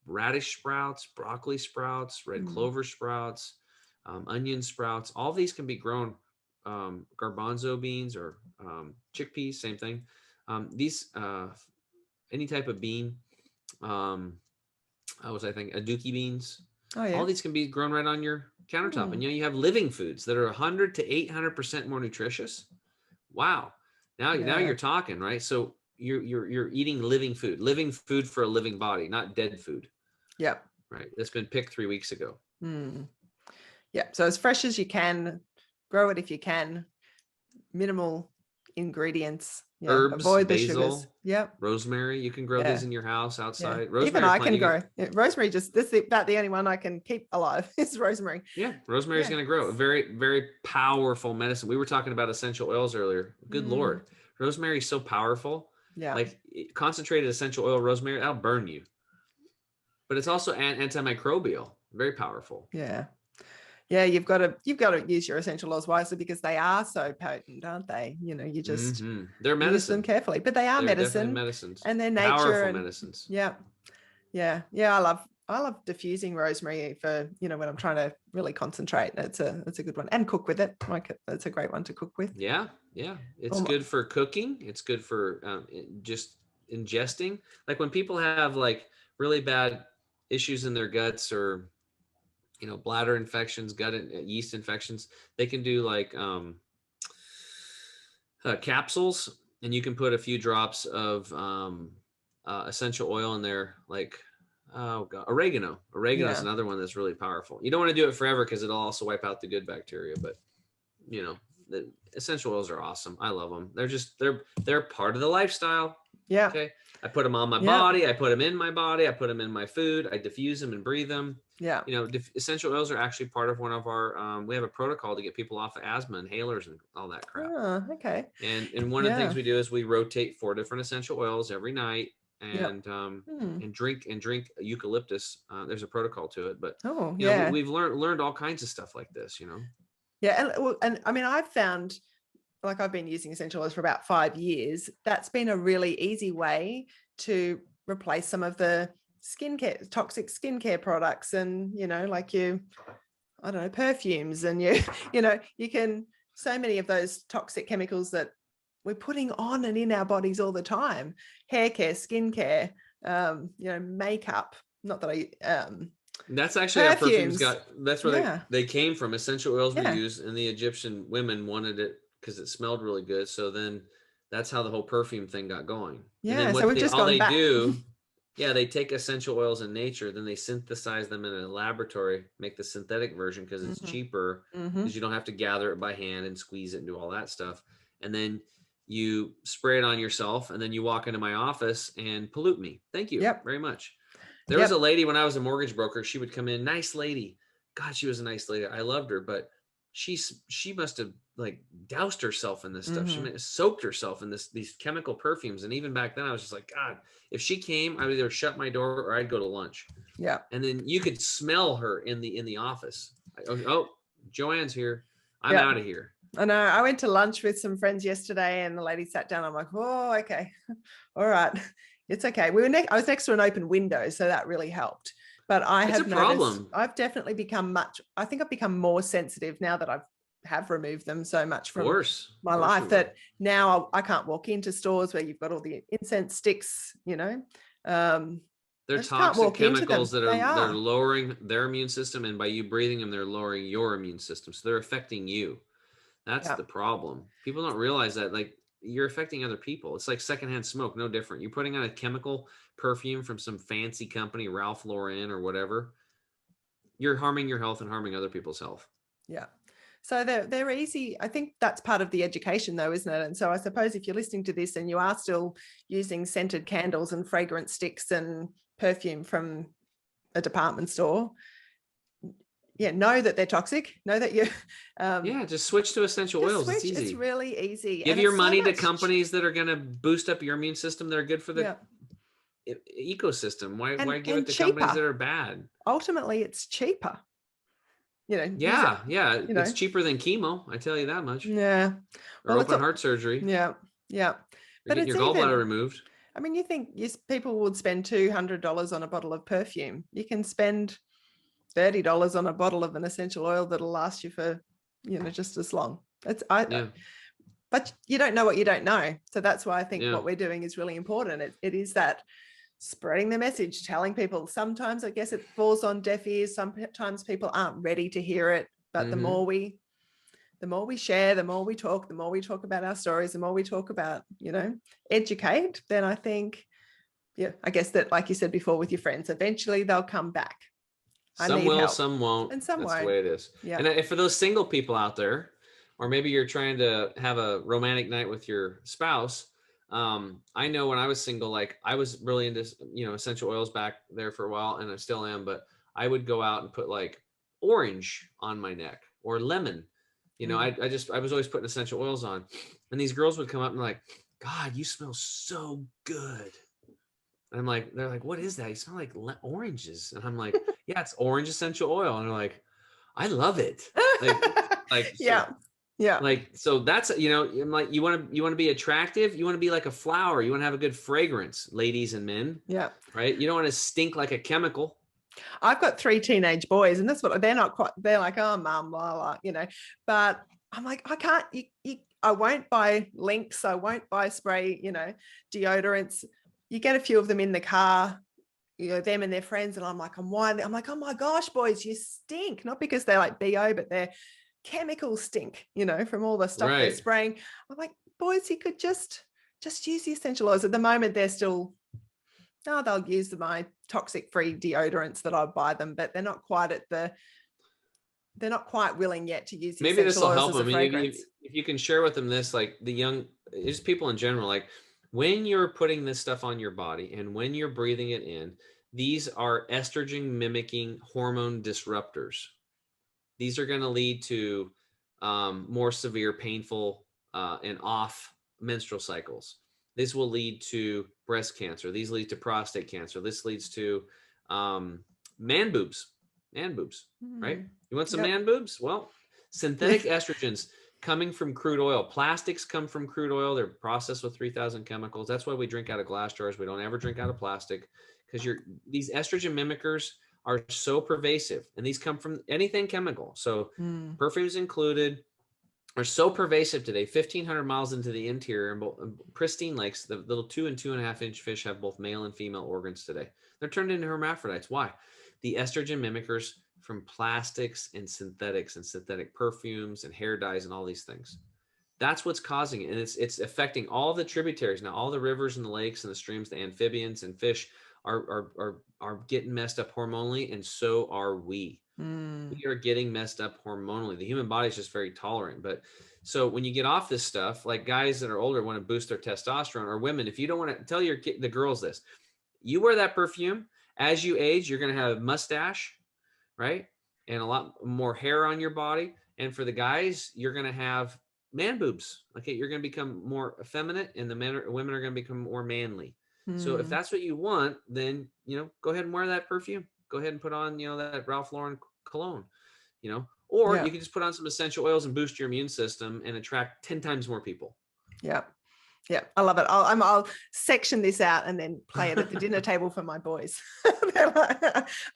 radish sprouts, broccoli sprouts, red clover sprouts, onion sprouts. All these can be grown. Garbanzo beans or chickpeas, same thing. These any type of bean. I think aduki beans. All these can be grown right on your countertop, and you have living foods that are 100 to 800% more nutritious. Wow. Now you're talking, right? So you're eating living food for a living body, not dead food. Yep. Right. That's been picked 3 weeks ago. Yeah. So as fresh as you can, grow it if you can. Minimal ingredients. Herbs, avoid the basil, sugars. Yep. Rosemary. You can grow these in your house outside. Rosemary, even I can grow. Rosemary, this is about the only one I can keep alive is rosemary. Yeah, rosemary is going to grow. A very, very powerful medicine. We were talking about essential oils earlier. Good Lord. Rosemary is so powerful. Yeah. Like concentrated essential oil rosemary, that'll burn you. But it's also antimicrobial. Very powerful. Yeah. Yeah, you've got to use your essential oils wisely because they are so potent, aren't they? You just they're medicine. Use them carefully, but they're medicines, and they're nature. Powerful medicines. Yeah. I love diffusing rosemary for when I'm trying to really concentrate. It's a good one, and cook with it. Like it's a great one to cook with. Yeah. It's good for cooking. It's good for just ingesting. Like when people have like really bad issues in their guts or bladder infections, gut yeast infections, they can do like capsules, and you can put a few drops of essential oil in there, like oregano. Oregano is another one that's really powerful. You don't want to do it forever because it'll also wipe out the good bacteria, but the essential oils are awesome. I love them. They're part of the lifestyle. Yeah. Okay. I put them on my body. I put them in my body. I put them in my food. I diffuse them and breathe them. Yeah. Essential oils are actually part of one of our, we have a protocol to get people off of asthma, inhalers, and all that crap. Oh, okay. And one of the things we do is we rotate 4 different essential oils every night and drink eucalyptus. There's a protocol to it, but we've learned all kinds of stuff like this, Yeah. And I mean, I've found, like I've been using essential oils for about 5 years. That's been a really easy way to replace some of the toxic skincare products and, perfumes and you can, so many of those toxic chemicals that we're putting on and in our bodies all the time, hair care, skincare, makeup, not that that's actually how perfumes got, that's where Yeah. they came from. Essential oils were used, and the Egyptian women wanted it because it smelled really good. So then that's how the whole perfume thing got going. Yeah. And then So we've just gone back. they take essential oils in nature, then they synthesize them in a laboratory, make the synthetic version because it's cheaper, because you don't have to gather it by hand and squeeze it and do all that stuff. And then you spray it on yourself, and then you walk into my office and pollute me. Thank you very much. There was a lady when I was a mortgage broker. She would come in, nice lady. God, she was a nice lady. I loved her, but she must have like doused herself in this stuff. She soaked herself in these chemical perfumes. And even back then, I was just like, God, if she came, I would either shut my door or I'd go to lunch. Yeah. And then you could smell her in the office. Oh, Joanne's here. I'm out of here. I know. I went to lunch with some friends yesterday, and the lady sat down. I'm like, oh, okay, all right. It's okay. I was next to an open window, so that really helped. But I've definitely become I think I've become more sensitive now that have removed them so much from my life that now I can't walk into stores where you've got all the incense sticks, They're toxic chemicals that they're lowering their immune system, and by you breathing them, they're lowering your immune system. So they're affecting you. That's the problem. People don't realize that, like, you're affecting other people. It's like secondhand smoke, no different. You're putting on a chemical perfume from some fancy company, Ralph Lauren or whatever. You're harming your health and harming other people's health. Yeah. So they're easy. I think that's part of the education though, isn't it? And so I suppose if you're listening to this and you are still using scented candles and fragrance sticks and perfume from a department store, know that they're toxic. Know that you just switch to essential oils. It's easy. It's really easy. Give your money to companies that are going to boost up your immune system. That are good for the ecosystem. Why give it to companies that are bad? Ultimately, it's cheaper. use it, Yeah. It's cheaper than chemo. I tell you that much. Yeah. Or open heart surgery. Yeah. Or But getting it's your gallbladder removed. I mean, you think people would spend $200 on a bottle of perfume. You can spend $30 on a bottle of an essential oil that'll last you for, just as long. But you don't know what you don't know. So that's why I think what we're doing is really important. It is that spreading the message, telling people. Sometimes I guess it falls on deaf ears. Sometimes people aren't ready to hear it. But the more we share, the more we talk about our stories, the more we talk about, educate, then I think, I guess that, like you said before with your friends, eventually they'll come back. Some will, some won't. And some won't. That's the way it is. Yeah. And if for those single people out there, or maybe you're trying to have a romantic night with your spouse, I know when I was single, like I was really into, essential oils back there for a while, and I still am, but I would go out and put like orange on my neck or lemon. I was always putting essential oils on, and these girls would come up and like, God, you smell so good. And I'm like, they're like, what is that? You smell like oranges. And I'm like, yeah, it's orange essential oil. And they're like, I love it. Like, yeah. Yeah. Like, so that's, I'm like, you want to be attractive. You want to be like a flower. You want to have a good fragrance, ladies and men. Yeah. Right. You don't want to stink like a chemical. I've got 3 teenage boys, and that's what they're not quite, they're like, oh, mom, blah, blah, but I'm like, I can't, I won't buy Lynx. I won't buy spray, deodorants. You get a few of them in the car, them and their friends. And I'm like, I'm like, oh my gosh, boys, you stink. Not because they're like BO, but they're chemical stink, from all the stuff they're spraying. I'm like, boys, you could just use the essential oils. At the moment, they're still, they'll use my toxic-free deodorants that I buy them, but they're not quite they're not quite willing yet to use the maybe this will help them. If you can share with them this, like the young, just people in general, like when you're putting this stuff on your body and when you're breathing it in, these are estrogen mimicking hormone disruptors. These are going to lead to more severe, painful, and off menstrual cycles. This will lead to breast cancer. These lead to prostate cancer. This leads to man boobs, right? You want some man boobs? Well, synthetic estrogens coming from crude oil. Plastics come from crude oil. They're processed with 3,000 chemicals. That's why we drink out of glass jars. We don't ever drink out of plastic, because these estrogen mimickers are so pervasive, and these come from anything chemical. So perfumes included are so pervasive today. 1,500 miles into the interior, and pristine lakes, the little 2 and 2.5 inch fish have both male and female organs today. They're turned into hermaphrodites. Why? The estrogen mimickers from plastics and synthetic perfumes and hair dyes and all these things. That's what's causing it. And it's affecting all the tributaries. Now, all the rivers and the lakes and the streams, the amphibians and fish are getting messed up hormonally, and so are we. We are getting messed up hormonally. The human body is just very tolerant. But so when you get off this stuff, like guys that are older want to boost their testosterone, or women, if you don't want to tell the girls this, you wear that perfume, as you age, you're going to have a mustache, right? And a lot more hair on your body. And for the guys, you're going to have man boobs. Okay. You're going to become more effeminate, and women are going to become more manly. So if that's what you want, then, go ahead and wear that perfume. Go ahead and put on, that Ralph Lauren cologne, or you can just put on some essential oils and boost your immune system and attract 10 times more people. Yeah. Yeah. I love it. I'll section this out and then play it at the dinner table for my boys.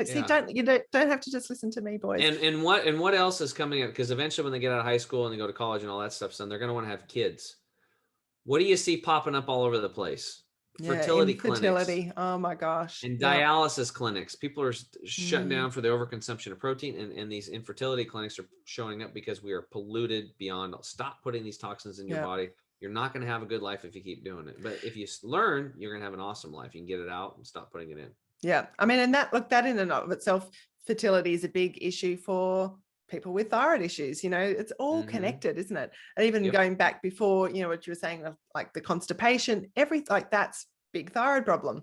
See, you don't have to just listen to me, boys. And what else is coming up? Because eventually when they get out of high school and they go to college and all that stuff, then they're going to want to have kids. What do you see popping up all over the place? Fertility clinics. Oh my gosh. And dialysis clinics. People are shutting down for the overconsumption of protein, and these infertility clinics are showing up because we are polluted beyond. Stop putting these toxins in your body. You're not going to have a good life if you keep doing it. But if you learn, you're going to have an awesome life. You can get it out and stop putting it in. Yeah. I mean, and that in and of itself, fertility is a big issue for people with thyroid issues. It's all connected, isn't it? And even going back before, what you were saying, like the constipation, like that's big thyroid problem,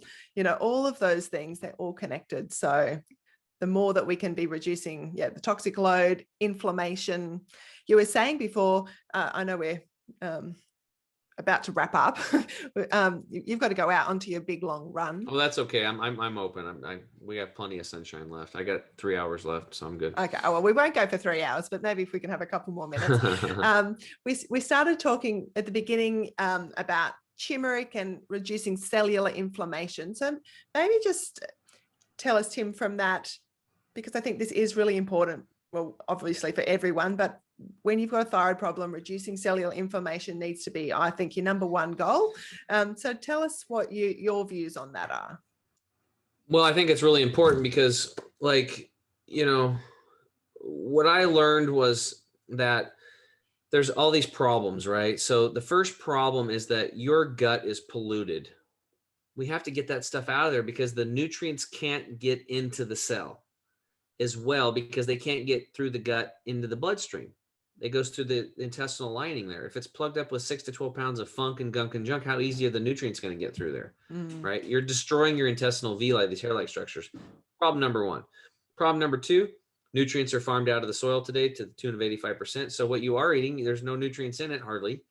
all of those things, they're all connected. So the more that we can be reducing, the toxic load, inflammation. You were saying before, I know we're about to wrap up. You've got to go out onto your big long run. Oh, that's okay. I'm open. We have plenty of sunshine left. I got 3 hours left, so I'm good. Okay. Oh, well, we won't go for 3 hours, but maybe if we can have a couple more minutes. We started talking at the beginning about turmeric and reducing cellular inflammation. So maybe just tell us, Tim, from that, because I think this is really important. Well, obviously for everyone, but when you've got a thyroid problem, reducing cellular inflammation needs to be, I think, your number one goal. So tell us what your views on that are. Well, I think it's really important because, like, what I learned was that there's all these problems, right? So the first problem is that your gut is polluted. We have to get that stuff out of there because the nutrients can't get into the cell as well because they can't get through the gut into the bloodstream. It goes through the intestinal lining there. If it's plugged up with 6 to 12 pounds of funk and gunk and junk, how easy are the nutrients going to get through there, right? You're destroying your intestinal villi, these hair-like structures. Problem number one. Problem number two, nutrients are farmed out of the soil today to the tune of 85%. So what you are eating, there's no nutrients in it hardly.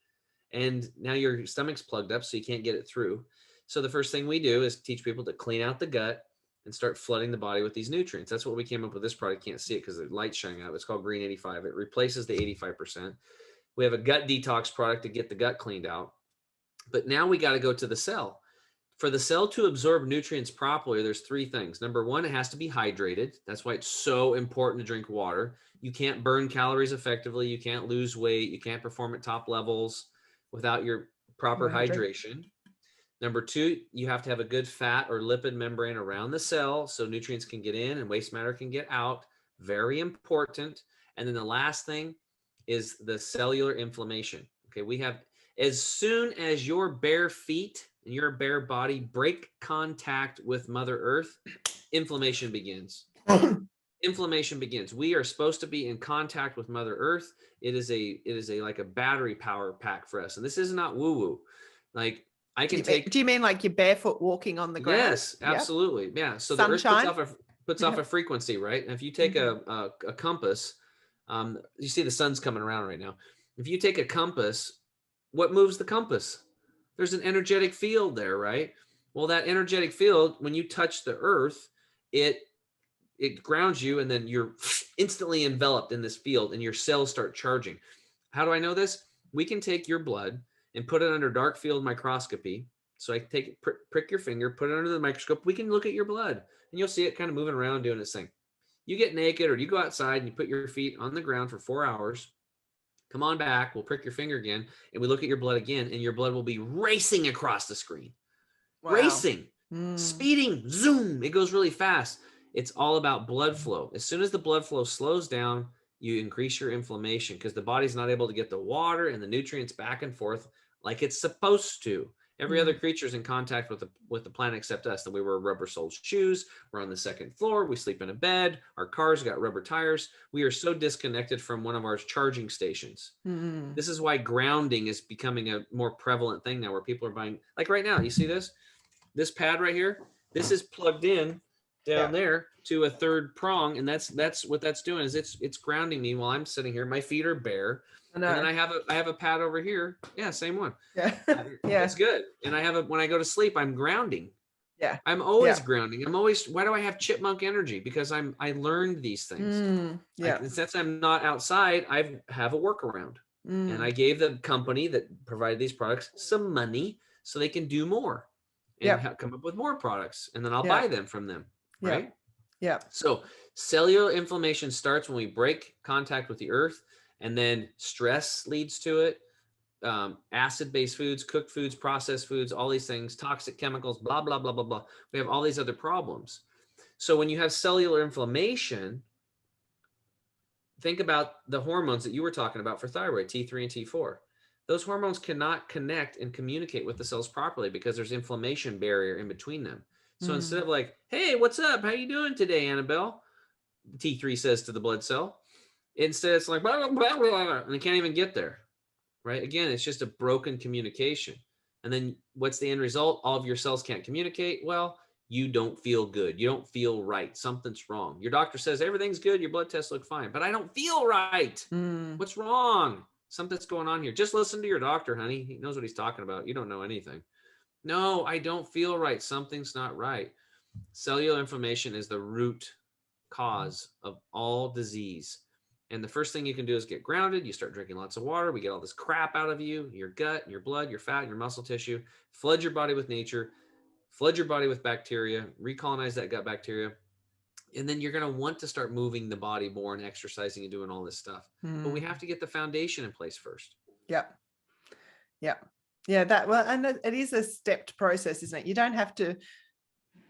And now your stomach's plugged up, so you can't get it through. So the first thing we do is teach people to clean out the gut and start flooding the body with these nutrients. That's what we came up with this product. You can't see it because the light's shining out. It's called Green 85. It replaces the 85%. We have a gut detox product to get the gut cleaned out. But now we got to go to the cell. For the cell to absorb nutrients properly, there's 3 things. Number one, it has to be hydrated. That's why it's so important to drink water. You can't burn calories effectively. You can't lose weight. You can't perform at top levels without your proper hydration. Number 2, you have to have a good fat or lipid membrane around the cell so nutrients can get in and waste matter can get out. Very important. And then the last thing is the cellular inflammation. Okay, we have, as soon as your bare feet and your bare body break contact with Mother Earth, inflammation begins. Inflammation begins. We are supposed to be in contact with Mother Earth. It is a like a battery power pack for us. And this is not woo-woo. Like, I can take. Do you mean like you're barefoot walking on the ground? Yes, absolutely. Yep. Yeah. So Sunshine. The Earth puts off a frequency, right? And if you take a compass, you see the sun's coming around right now. If you take a compass, what moves the compass? There's an energetic field there, right? Well, that energetic field, when you touch the Earth, it grounds you, and then you're instantly enveloped in this field, and your cells start charging. How do I know this? We can take your blood and put it under dark field microscopy. So I take prick your finger, put it under the microscope. We can look at your blood, and you'll see it kind of moving around doing its thing. You get naked or you go outside and you put your feet on the ground for 4 hours. Come on back. We'll prick your finger again, and we look at your blood again, and your blood will be racing across the screen. Wow. Racing, speeding, zoom. It goes really fast. It's all about blood flow. As soon as the blood flow slows down, you increase your inflammation because the body's not able to get the water and the nutrients back and forth like it's supposed to. Every other creature's in contact with the planet except us. That we wear rubber-soled shoes. We're on the second floor. We sleep in a bed. Our cars got rubber tires. We are so disconnected from one of our charging stations. This is why grounding is becoming a more prevalent thing now, where people are buying. Like right now, you see this pad right here. This is plugged in down there to a third prong, and that's what that's doing. Is it's grounding me while I'm sitting here. My feet are bare. And then I have a pad over here. Yeah, same one. Yeah. It's good. And when I go to sleep, I'm grounding. Yeah. I'm always grounding. Why do I have chipmunk energy? Because I learned these things. Since I'm not outside, I have a workaround. And I gave the company that provided these products some money so they can do more and come up with more products. And then I'll buy them from them. Right? Yeah. So cellular inflammation starts when we break contact with the earth. And then stress leads to it. Acid-based foods, cooked foods, processed foods, all these things, toxic chemicals, blah, blah, blah, blah, blah. We have all these other problems. So when you have cellular inflammation, think about the hormones that you were talking about for thyroid, T3 and T4. Those hormones cannot connect and communicate with the cells properly because there's inflammation barrier in between them. So instead of like, hey, what's up? How you doing today, Annabelle? T3 says to the blood cell. Instead, it's like, blah, blah, blah, blah, and they can't even get there, right? Again, it's just a broken communication. And then what's the end result? All of your cells can't communicate. Well, you don't feel good. You don't feel right. Something's wrong. Your doctor says everything's good. Your blood tests look fine, but I don't feel right. What's wrong? Something's going on here. Just listen to your doctor, honey. He knows what he's talking about. You don't know anything. No, I don't feel right. Something's not right. Cellular inflammation is the root cause of all disease. And the first thing you can do is get grounded. You start drinking lots of water. We get all this crap out of you, your gut, your blood, your fat, your muscle tissue. Flood your body with nature. Flood your body with bacteria. Recolonize that gut bacteria. And then you're going to want to start moving the body more and exercising and doing all this stuff. But we have to get the foundation in place first. Yep. Yep. Yeah, and it is a stepped process, isn't it? You don't have to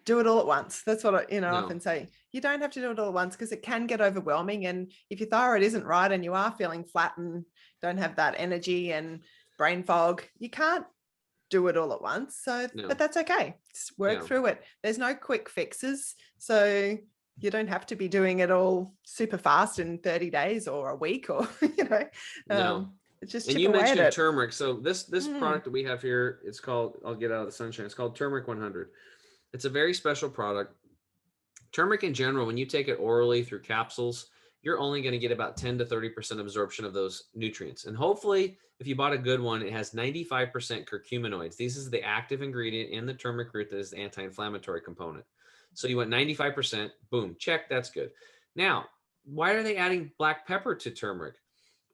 do it all at once. That's what I often say. You don't have to do it all at once because it can get overwhelming. And if your thyroid isn't right and you are feeling flat and don't have that energy and brain fog, you can't do it all at once. So, but that's okay. Just work through it. There's no quick fixes. So you don't have to be doing it all super fast in 30 days or a week or, just and you mentioned turmeric. So this product that we have here, it's called, I'll get out of the sunshine. It's called Turmeric 100. It's a very special product. Turmeric in general, when you take it orally through capsules, you're only going to get about 10 to 30% absorption of those nutrients. And hopefully, if you bought a good one, it has 95% curcuminoids. This is the active ingredient in the turmeric root that is the anti-inflammatory component. So you want 95%, boom, check, that's good. Now, why are they adding black pepper to turmeric?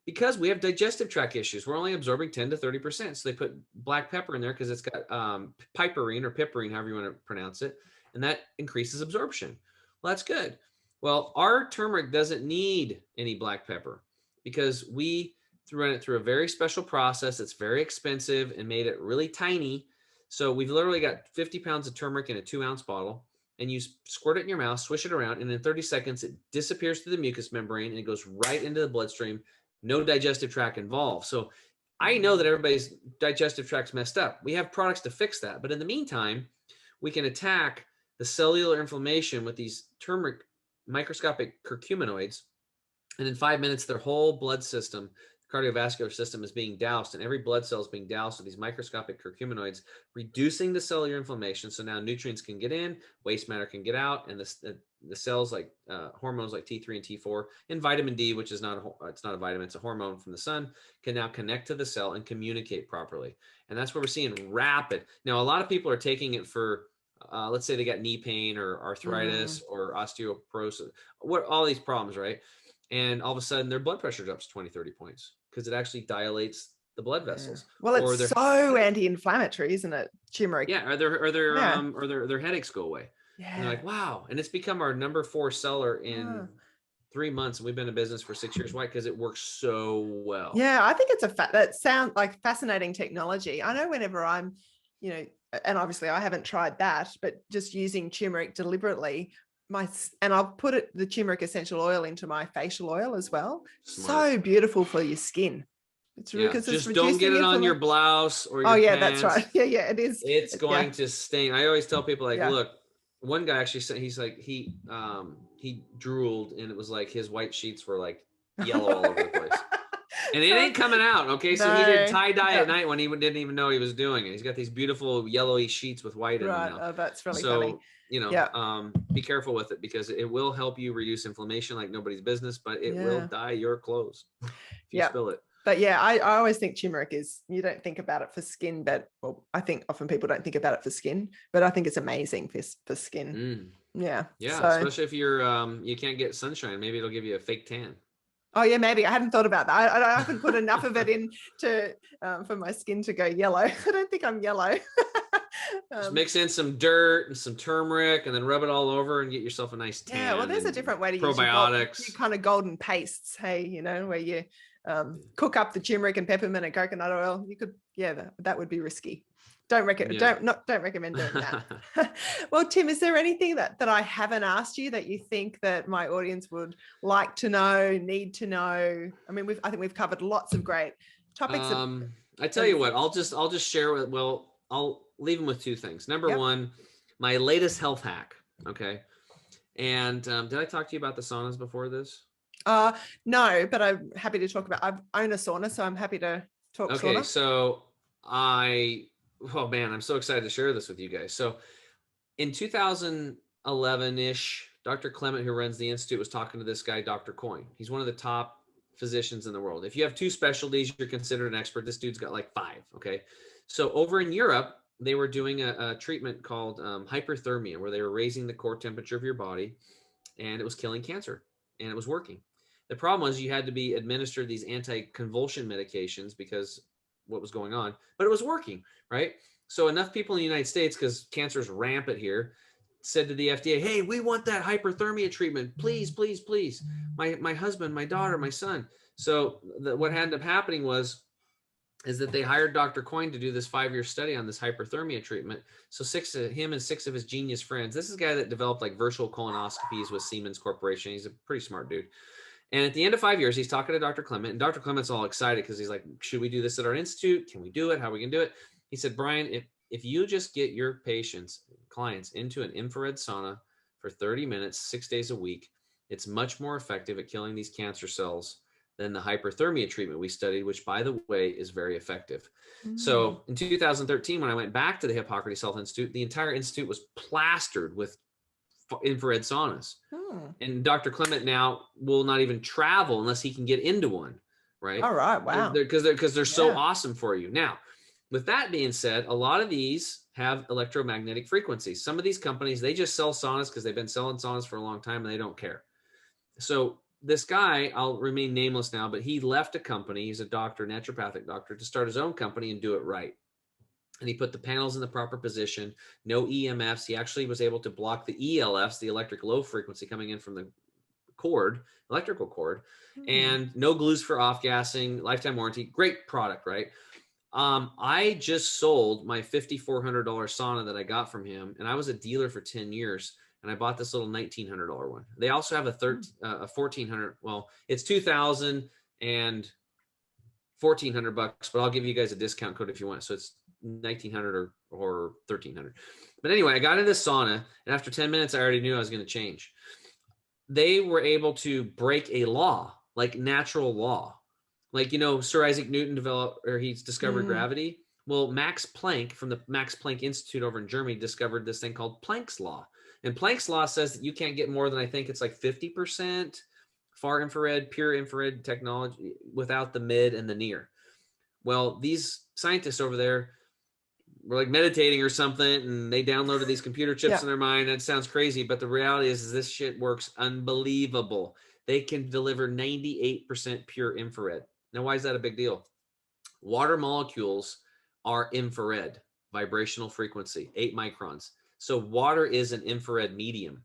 Because we have digestive tract issues. We're only absorbing 10 to 30%. So they put black pepper in there because it's got piperine or piperine, however you want to pronounce it. And that increases absorption. Well, that's good. Well, our turmeric doesn't need any black pepper because we run it through a very special process. It's very expensive and made it really tiny. So we've literally got 50 pounds of turmeric in a 2-ounce bottle. And you squirt it in your mouth, swish it around, and in 30 seconds, it disappears through the mucous membrane and it goes right into the bloodstream. No digestive tract involved. So I know that everybody's digestive tract's messed up. We have products to fix that. But in the meantime, we can attack the cellular inflammation with these turmeric microscopic curcuminoids. And in 5 minutes, their whole blood system, cardiovascular system is being doused, and every blood cell is being doused with these microscopic curcuminoids, reducing the cellular inflammation. So now nutrients can get in, waste matter can get out, and the cells like hormones like T3 and T4 and vitamin D, which is it's not a vitamin, it's a hormone from the sun, can now connect to the cell and communicate properly. And that's where we're seeing rapid. Now, a lot of people are taking it for, let's say they got knee pain or arthritis or osteoporosis, all these problems, right? And all of a sudden their blood pressure drops 20, 30 points because it actually dilates the blood vessels. Well, it's so anti-inflammatory, isn't it? Turmeric. Yeah. Or their headaches go away. Yeah. And they're like, wow. And it's become our number 4 seller in 3 months. And we've been in business for 6 years. Why? Because it works so well. Yeah. I think that sounds like fascinating technology. I know whenever I'm, and obviously I haven't tried that, but just using turmeric deliberately, and I'll put the turmeric essential oil into my facial oil as well. Smart. So beautiful for your skin. It's really because just don't get it on your blouse or your pants. That's right. Yeah, it is. It's going to stain. I always tell people look, one guy actually said, he's like, he drooled and it was like his white sheets were like yellow all over the place. And it ain't coming out. Okay. So he did tie-dye at night when he didn't even know he was doing it. He's got these beautiful yellowy sheets with white in them now. Oh, that's really funny. Be careful with it because it will help you reduce inflammation like nobody's business, but it will dye your clothes if you spill it. But I always think turmeric you don't think about it for skin, but I think often people don't think about it for skin, but I think it's amazing for skin. Yeah. Yeah. So, especially if you can't get sunshine, maybe it'll give you a fake tan. Oh yeah, maybe. I hadn't thought about that. I haven't put enough of it in for my skin to go yellow. I don't think I'm yellow. Just mix in some dirt and some turmeric and then rub it all over and get yourself a nice tan. Yeah, well, there's a different way to probiotics. Use your kind of golden pastes, where you cook up the turmeric and peppermint and coconut oil. You could, that would be risky. Don't recommend doing that. Well, Tim, is there anything that I haven't asked you that you think that my audience would like to know, need to know? I mean, I think we've covered lots of great topics. I tell you what, I'll just share I'll leave them with 2 things. Number 1, my latest health hack. Okay. And did I talk to you about the saunas before this? No, but I'm happy to talk about. I own a sauna, so I'm happy to talk. Okay, sauna. So oh man, I'm so excited to share this with you guys. So in 2011-ish, Dr. Clement, who runs the institute, was talking to this guy, Dr. Coyne. He's one of the top physicians in the world. If you have 2 specialties, you're considered an expert. This dude's got like 5. Okay. So over in Europe, they were doing a treatment called hyperthermia, where they were raising the core temperature of your body, and it was killing cancer, and it was working. The problem was you had to be administered these anti-convulsion medications because what was going on, but it was working, right? So enough people in the United States, because cancer is rampant here, said to the FDA, hey, we want that hyperthermia treatment. Please, please, please. My husband, my daughter, my son. So what ended up happening is that they hired Dr. Coyne to do this 5-year study on this hyperthermia treatment. So him and 6 of his genius friends. This is a guy that developed like virtual colonoscopies with Siemens Corporation. He's a pretty smart dude. And at the end of 5 years, he's talking to Dr. Clement, and Dr. Clement's all excited because he's like, should we do this at our institute? Can we do it? How are we going to do it? He said, Brian, if you just get your clients into an infrared sauna for 30 minutes, 6 days a week, it's much more effective at killing these cancer cells than the hyperthermia treatment we studied, which, by the way, is very effective. So in 2013, when I went back to the Hippocrates Health Institute, the entire institute was plastered with infrared saunas. And Dr. Clement now will not even travel unless he can get into one, right? All right. Wow. Because they're so awesome for you. Now, with that being said, a lot of these have electromagnetic frequencies. Some of these companies, they just sell saunas because they've been selling saunas for a long time and they don't care. So this guy, I'll remain nameless now, but he left a company. He's a doctor, naturopathic doctor, to start his own company and do it right. And he put the panels in the proper position, no EMFs. He actually was able to block the ELFs, the electric low frequency coming in from the electrical cord, and no glues for off-gassing, lifetime warranty. Great product, right? I just sold my $5,400 sauna that I got from him, and I was a dealer for 10 years. And I bought this little $1,900 one. They also have a $1,400. Well, it's $2,000 and $1,400, but I'll give you guys a discount code if you want. So it's $1,900 or $1,300. But anyway, I got into this sauna, and after 10 minutes, I already knew I was going to change. They were able to break a law, like natural law. Like, Sir Isaac Newton he's discovered gravity. Well, Max Planck from the Max Planck Institute over in Germany discovered this thing called Planck's law. And Planck's law says that you can't get more than, I think it's like 50% far infrared, pure infrared technology without the mid and the near. Well, these scientists over there were like meditating or something, and they downloaded these computer chips in their mind. And it sounds crazy, but the reality is this shit works unbelievable. They can deliver 98% pure infrared. Now, why is that a big deal? Water molecules are infrared, vibrational frequency, 8 microns. So water is an infrared medium.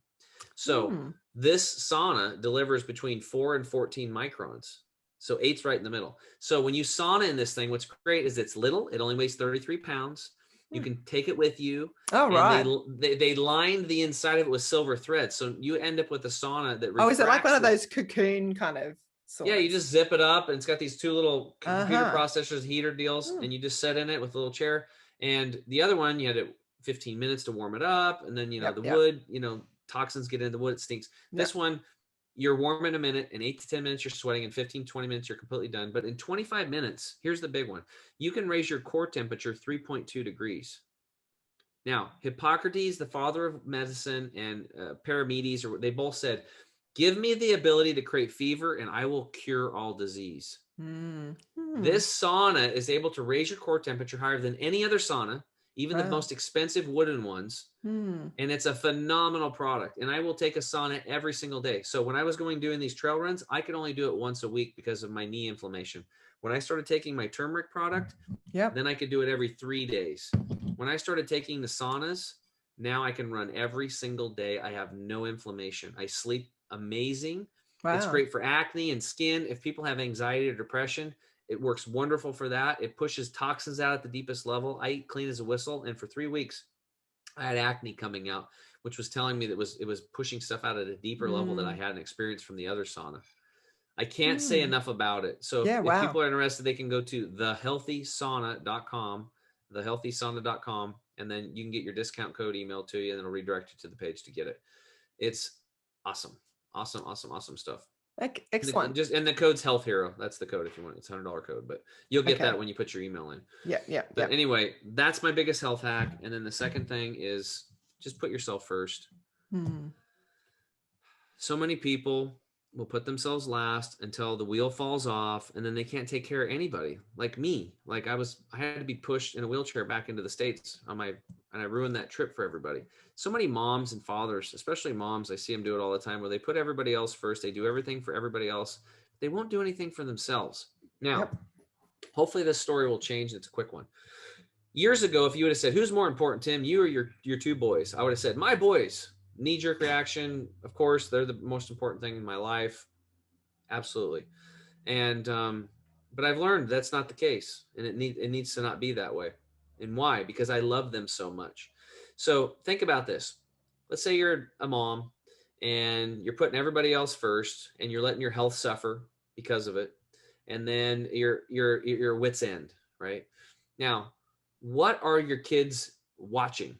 So this sauna delivers between 4 and 14 microns. So 8's right in the middle. So when you sauna in this thing, what's great is it's little. It only weighs 33 pounds. You can take it with you. Oh, right. They lined the inside of it with silver thread. So you end up with a sauna that refracts. Oh, is it like one of those cocoon kind of saunas? Yeah, you just zip it up, and it's got these 2 little computer processors, heater deals, and you just set in it with a little chair. And the other one, you had 15 minutes to warm it up, and then wood, toxins get into the wood, it stinks. This one, you're warm in a minute, in 8 to 10 minutes you're sweating, in 15, 20 minutes you're completely done. But in 25 minutes, here's the big one. You can raise your core temperature 3.2 degrees. Now, Hippocrates, the father of medicine, and Paramedes, they both said, give me the ability to create fever and I will cure all disease. This sauna is able to raise your core temperature higher than any other sauna, even the most expensive wooden ones. And it's a phenomenal product. And I will take a sauna every single day. So when I was doing these trail runs, I could only do it once a week because of my knee inflammation. When I started taking my turmeric product, then I could do it every 3 days. When I started taking the saunas, now I can run every single day. I have no inflammation. I sleep amazing. Wow. It's great for acne and skin. If people have anxiety or depression, it works wonderful for that. It pushes toxins out at the deepest level. I eat clean as a whistle. And for 3 weeks, I had acne coming out, which was telling me that it was pushing stuff out at a deeper level that I hadn't experienced from the other sauna. I can't say enough about it. So if people are interested, they can go to thehealthysauna.com, and then you can get your discount code emailed to you, and it'll redirect you to the page to get it. It's awesome. Awesome stuff. Excellent. And the code's Health Hero. That's the code if you want. It's $100 code, but you'll get that when you put your email in. But anyway, that's my biggest health hack. And then the second thing is just put yourself first. So many people, will put themselves last until the wheel falls off, and then they can't take care of anybody. Like me, like I had to be pushed in a wheelchair back into the States and I ruined that trip for everybody. So many moms and fathers, especially moms, I see them do it all the time, where they put everybody else first. They do everything for everybody else. They won't do anything for themselves. Now, hopefully this story will change. It's a quick one. Years ago, if you would have said, who's more important, Tim, you or your two boys? I would have said, my boys. Knee-jerk reaction. Of course, they're the most important thing in my life. Absolutely. And, but I've learned that's not the case, and it needs to not be that way. And why? Because I love them so much. So think about this. Let's say you're a mom and you're putting everybody else first, and you're letting your health suffer because of it. And then your wit's end, right? Now, what are your kids watching?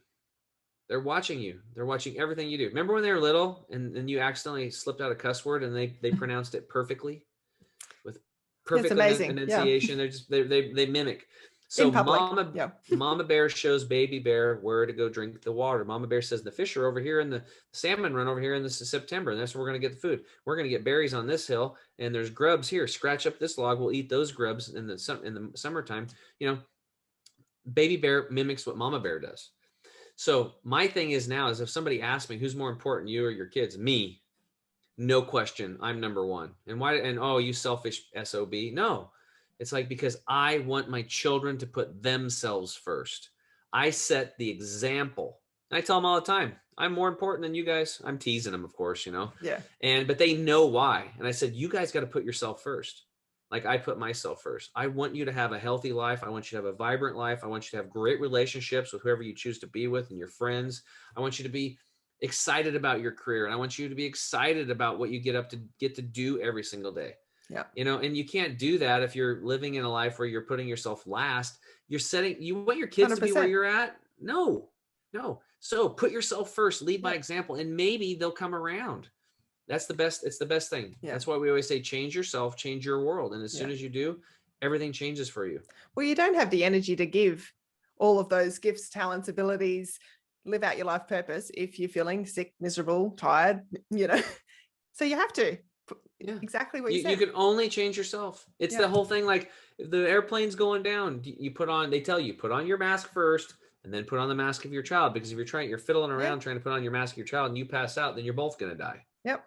They're watching you. They're watching everything you do. Remember when they were little and you accidentally slipped out a cuss word and they pronounced it perfectly with perfect enunciation. Yeah. They mimic. So Mama Bear shows Baby Bear where to go drink the water. Mama Bear says the fish are over here and the salmon run over here in this September, and that's where we're going to get the food. We're going to get berries on this hill, and there's grubs here. Scratch up this log. We'll eat those grubs in the summertime. Baby Bear mimics what Mama Bear does. So my thing is now is if somebody asks me who's more important, you or your kids, me, no question, I'm number one. And why? And oh, you selfish SOB. No, it's like, because I want my children to put themselves first. I set the example. I tell them all the time, I'm more important than you guys. I'm teasing them, of course, Yeah. But they know why. And I said, you guys got to put yourself first. Like I put myself first. I want you to have a healthy life. I want you to have a vibrant life. I want you to have great relationships with whoever you choose to be with and your friends. I want you to be excited about your career. And I want you to be excited about what you get to do every single day. Yeah. And you can't do that if you're living in a life where you're putting yourself last. You want your kids 100%. To be where you're at? No. So put yourself first, lead by example, and maybe they'll come around. That's the best. It's the best thing. Yeah. That's why we always say, change yourself, change your world. And as soon as you do, everything changes for you. Well, you don't have the energy to give all of those gifts, talents, abilities, live out your life purpose if you're feeling sick, miserable, tired, So you have to. Yeah. Exactly what you said. You can only change yourself. It's the whole thing. Like if the airplane's going down, they tell you, put on your mask first and then put on the mask of your child. Because if you're fiddling around trying to put on your mask of your child and you pass out, then you're both going to die. Yep.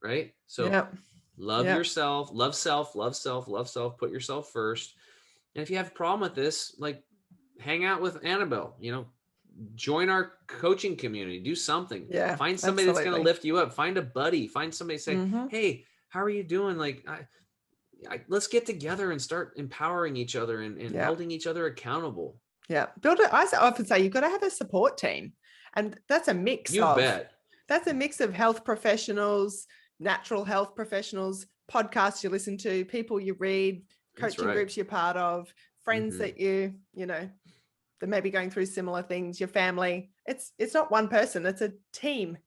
Right. So love yourself, love self, put yourself first. And if you have a problem with this, like hang out with Annabelle, join our coaching community, do something. Yeah. Find somebody that's going to lift you up. Find a buddy, find somebody saying, hey, how are you doing? Like, let's get together and start empowering each other and holding each other accountable. Yeah. I often say you've got to have a support team, and that's a mix. You bet. That's a mix of health professionals, natural health professionals, podcasts you listen to, people you read, coaching groups you're part of, friends that that may be going through similar things, your family. It's not one person, it's a team.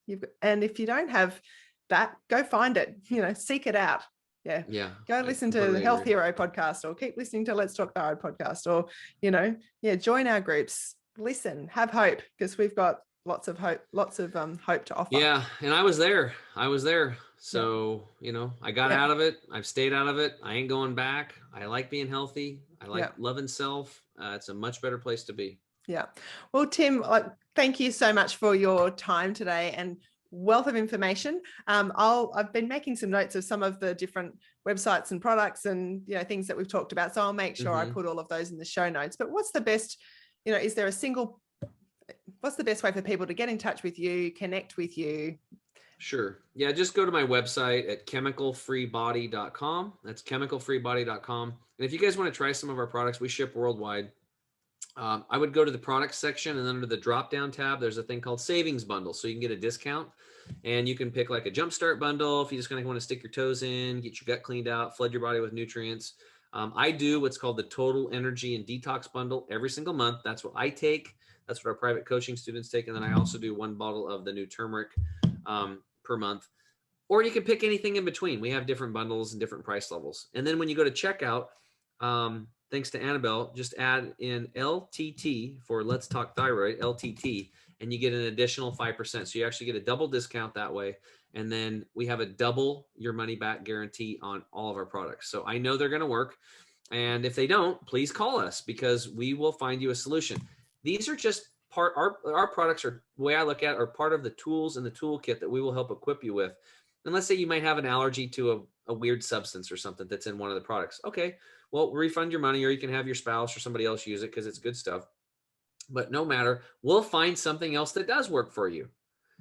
And if you don't have that, go find it, seek it out. Yeah. Yeah. Go listen to the Health Hero podcast, or keep listening to Let's Talk Thyroid podcast, or, join our groups, listen, have hope, because we've got lots of hope to offer. Yeah. And I was there. So, I got out of it. I've stayed out of it. I ain't going back. I like being healthy. I like loving self. It's a much better place to be. Yeah. Well, Tim, thank you so much for your time today and wealth of information. I've been making some notes of some of the different websites and products and, things that we've talked about. So I'll make sure I put all of those in the show notes. But what's the best, what's the best way for people to get in touch with you, connect with you? Sure. Yeah. Just go to my website at chemicalfreebody.com. That's chemicalfreebody.com. And if you guys want to try some of our products, we ship worldwide. I would go to the products section, and then under the drop-down tab, there's a thing called savings bundle. So you can get a discount, and you can pick like a jumpstart bundle if you just kind of want to stick your toes in, get your gut cleaned out, flood your body with nutrients. I do what's called the total energy and detox bundle every single month. That's what I take. That's what our private coaching students take. And then I also do one bottle of the new turmeric per month. Or you can pick anything in between. We have different bundles and different price levels. And then when you go to checkout, thanks to Annabelle, just add in LTT for Let's Talk Thyroid, LTT, and you get an additional 5%. So you actually get a double discount that way. And then we have a double your money back guarantee on all of our products. So I know they're going to work. And if they don't, please call us because we will find you a solution. These are just our products are, the way I look at it, are part of the tools in the toolkit that we will help equip you with. And let's say you might have an allergy to a weird substance or something that's in one of the products. Okay, well, refund your money, or you can have your spouse or somebody else use it because it's good stuff. But no matter, we'll find something else that does work for you.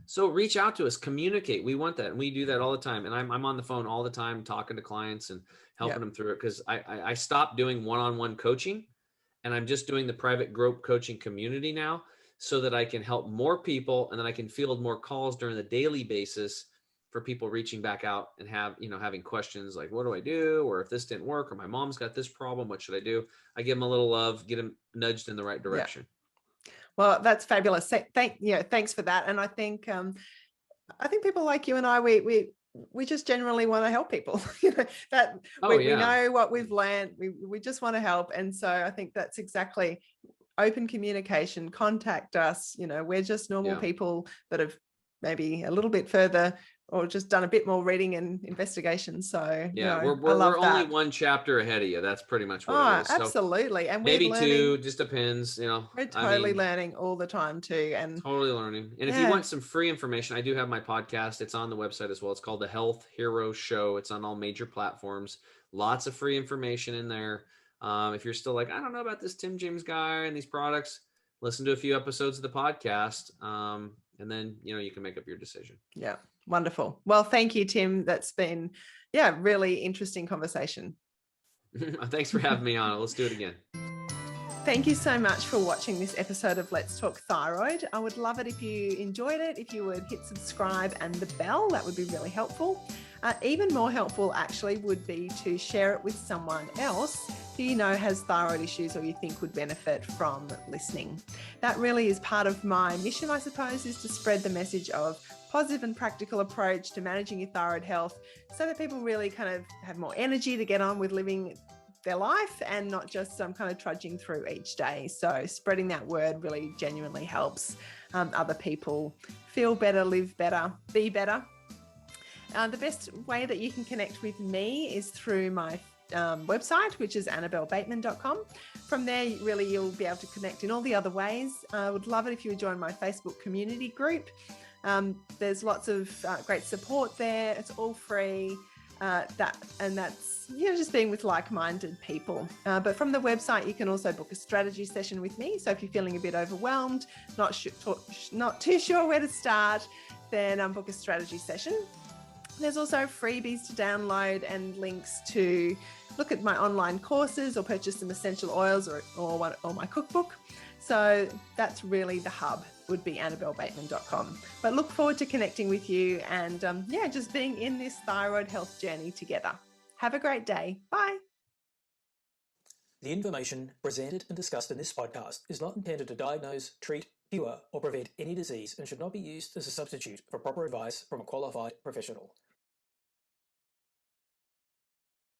So reach out to us, communicate. We want that. And we do that all the time. And I'm on the phone all the time talking to clients and helping them through it because I stopped doing one-on-one coaching and I'm just doing the private group coaching community now so that I can help more people and then I can field more calls during the daily basis for people reaching back out and having questions like, what do I do? Or if this didn't work, or my mom's got this problem, what should I do? I give them a little love, get them nudged in the right direction. Yeah. Well, that's fabulous. Thanks for that. And I think people like you and I, we just generally want to help people. We know what we've learned. We just want to help. And so I think that's exactly open communication, contact us. We're just normal people that have maybe a little bit further or just done a bit more reading and investigation. So we're only one chapter ahead of you. That's pretty much what it is. Absolutely. And maybe two, just depends. We're totally learning all the time too. And totally learning. And if you want some free information, I do have my podcast. It's on the website as well. It's called The Health Hero Show. It's on all major platforms. Lots of free information in there. If you're still like, I don't know about this Tim James guy and these products, listen to a few episodes of the podcast. And then, you can make up your decision. Yeah. Wonderful. Well, thank you, Tim. That's been, really interesting conversation. Thanks for having me on. Let's do it again. Thank you so much for watching this episode of Let's Talk Thyroid. I would love it if you enjoyed it, if you would hit subscribe and the bell. That would be really helpful. Even more helpful actually would be to share it with someone else who you know has thyroid issues or you think would benefit from listening. That really is part of my mission, I suppose, is to spread the message of positive and practical approach to managing your thyroid health so that people really kind of have more energy to get on with living their life and not just kind of trudging through each day. So spreading that word really genuinely helps other people feel better, live better, be better. The best way that you can connect with me is through my website, which is annabellebateman.com. From there, really, you'll be able to connect in all the other ways. I would love it if you would join my Facebook community group. There's lots of great support there. It's all free. That's just being with like-minded people. But from the website, you can also book a strategy session with me. So if you're feeling a bit overwhelmed, not too sure where to start, then book a strategy session. There's also freebies to download and links to look at my online courses or purchase some essential oils or my cookbook. So that's really the hub, would be annabellebateman.com. But look forward to connecting with you and just being in this thyroid health journey together. Have a great day. Bye. The information presented and discussed in this podcast is not intended to diagnose, treat, cure, or prevent any disease and should not be used as a substitute for proper advice from a qualified professional.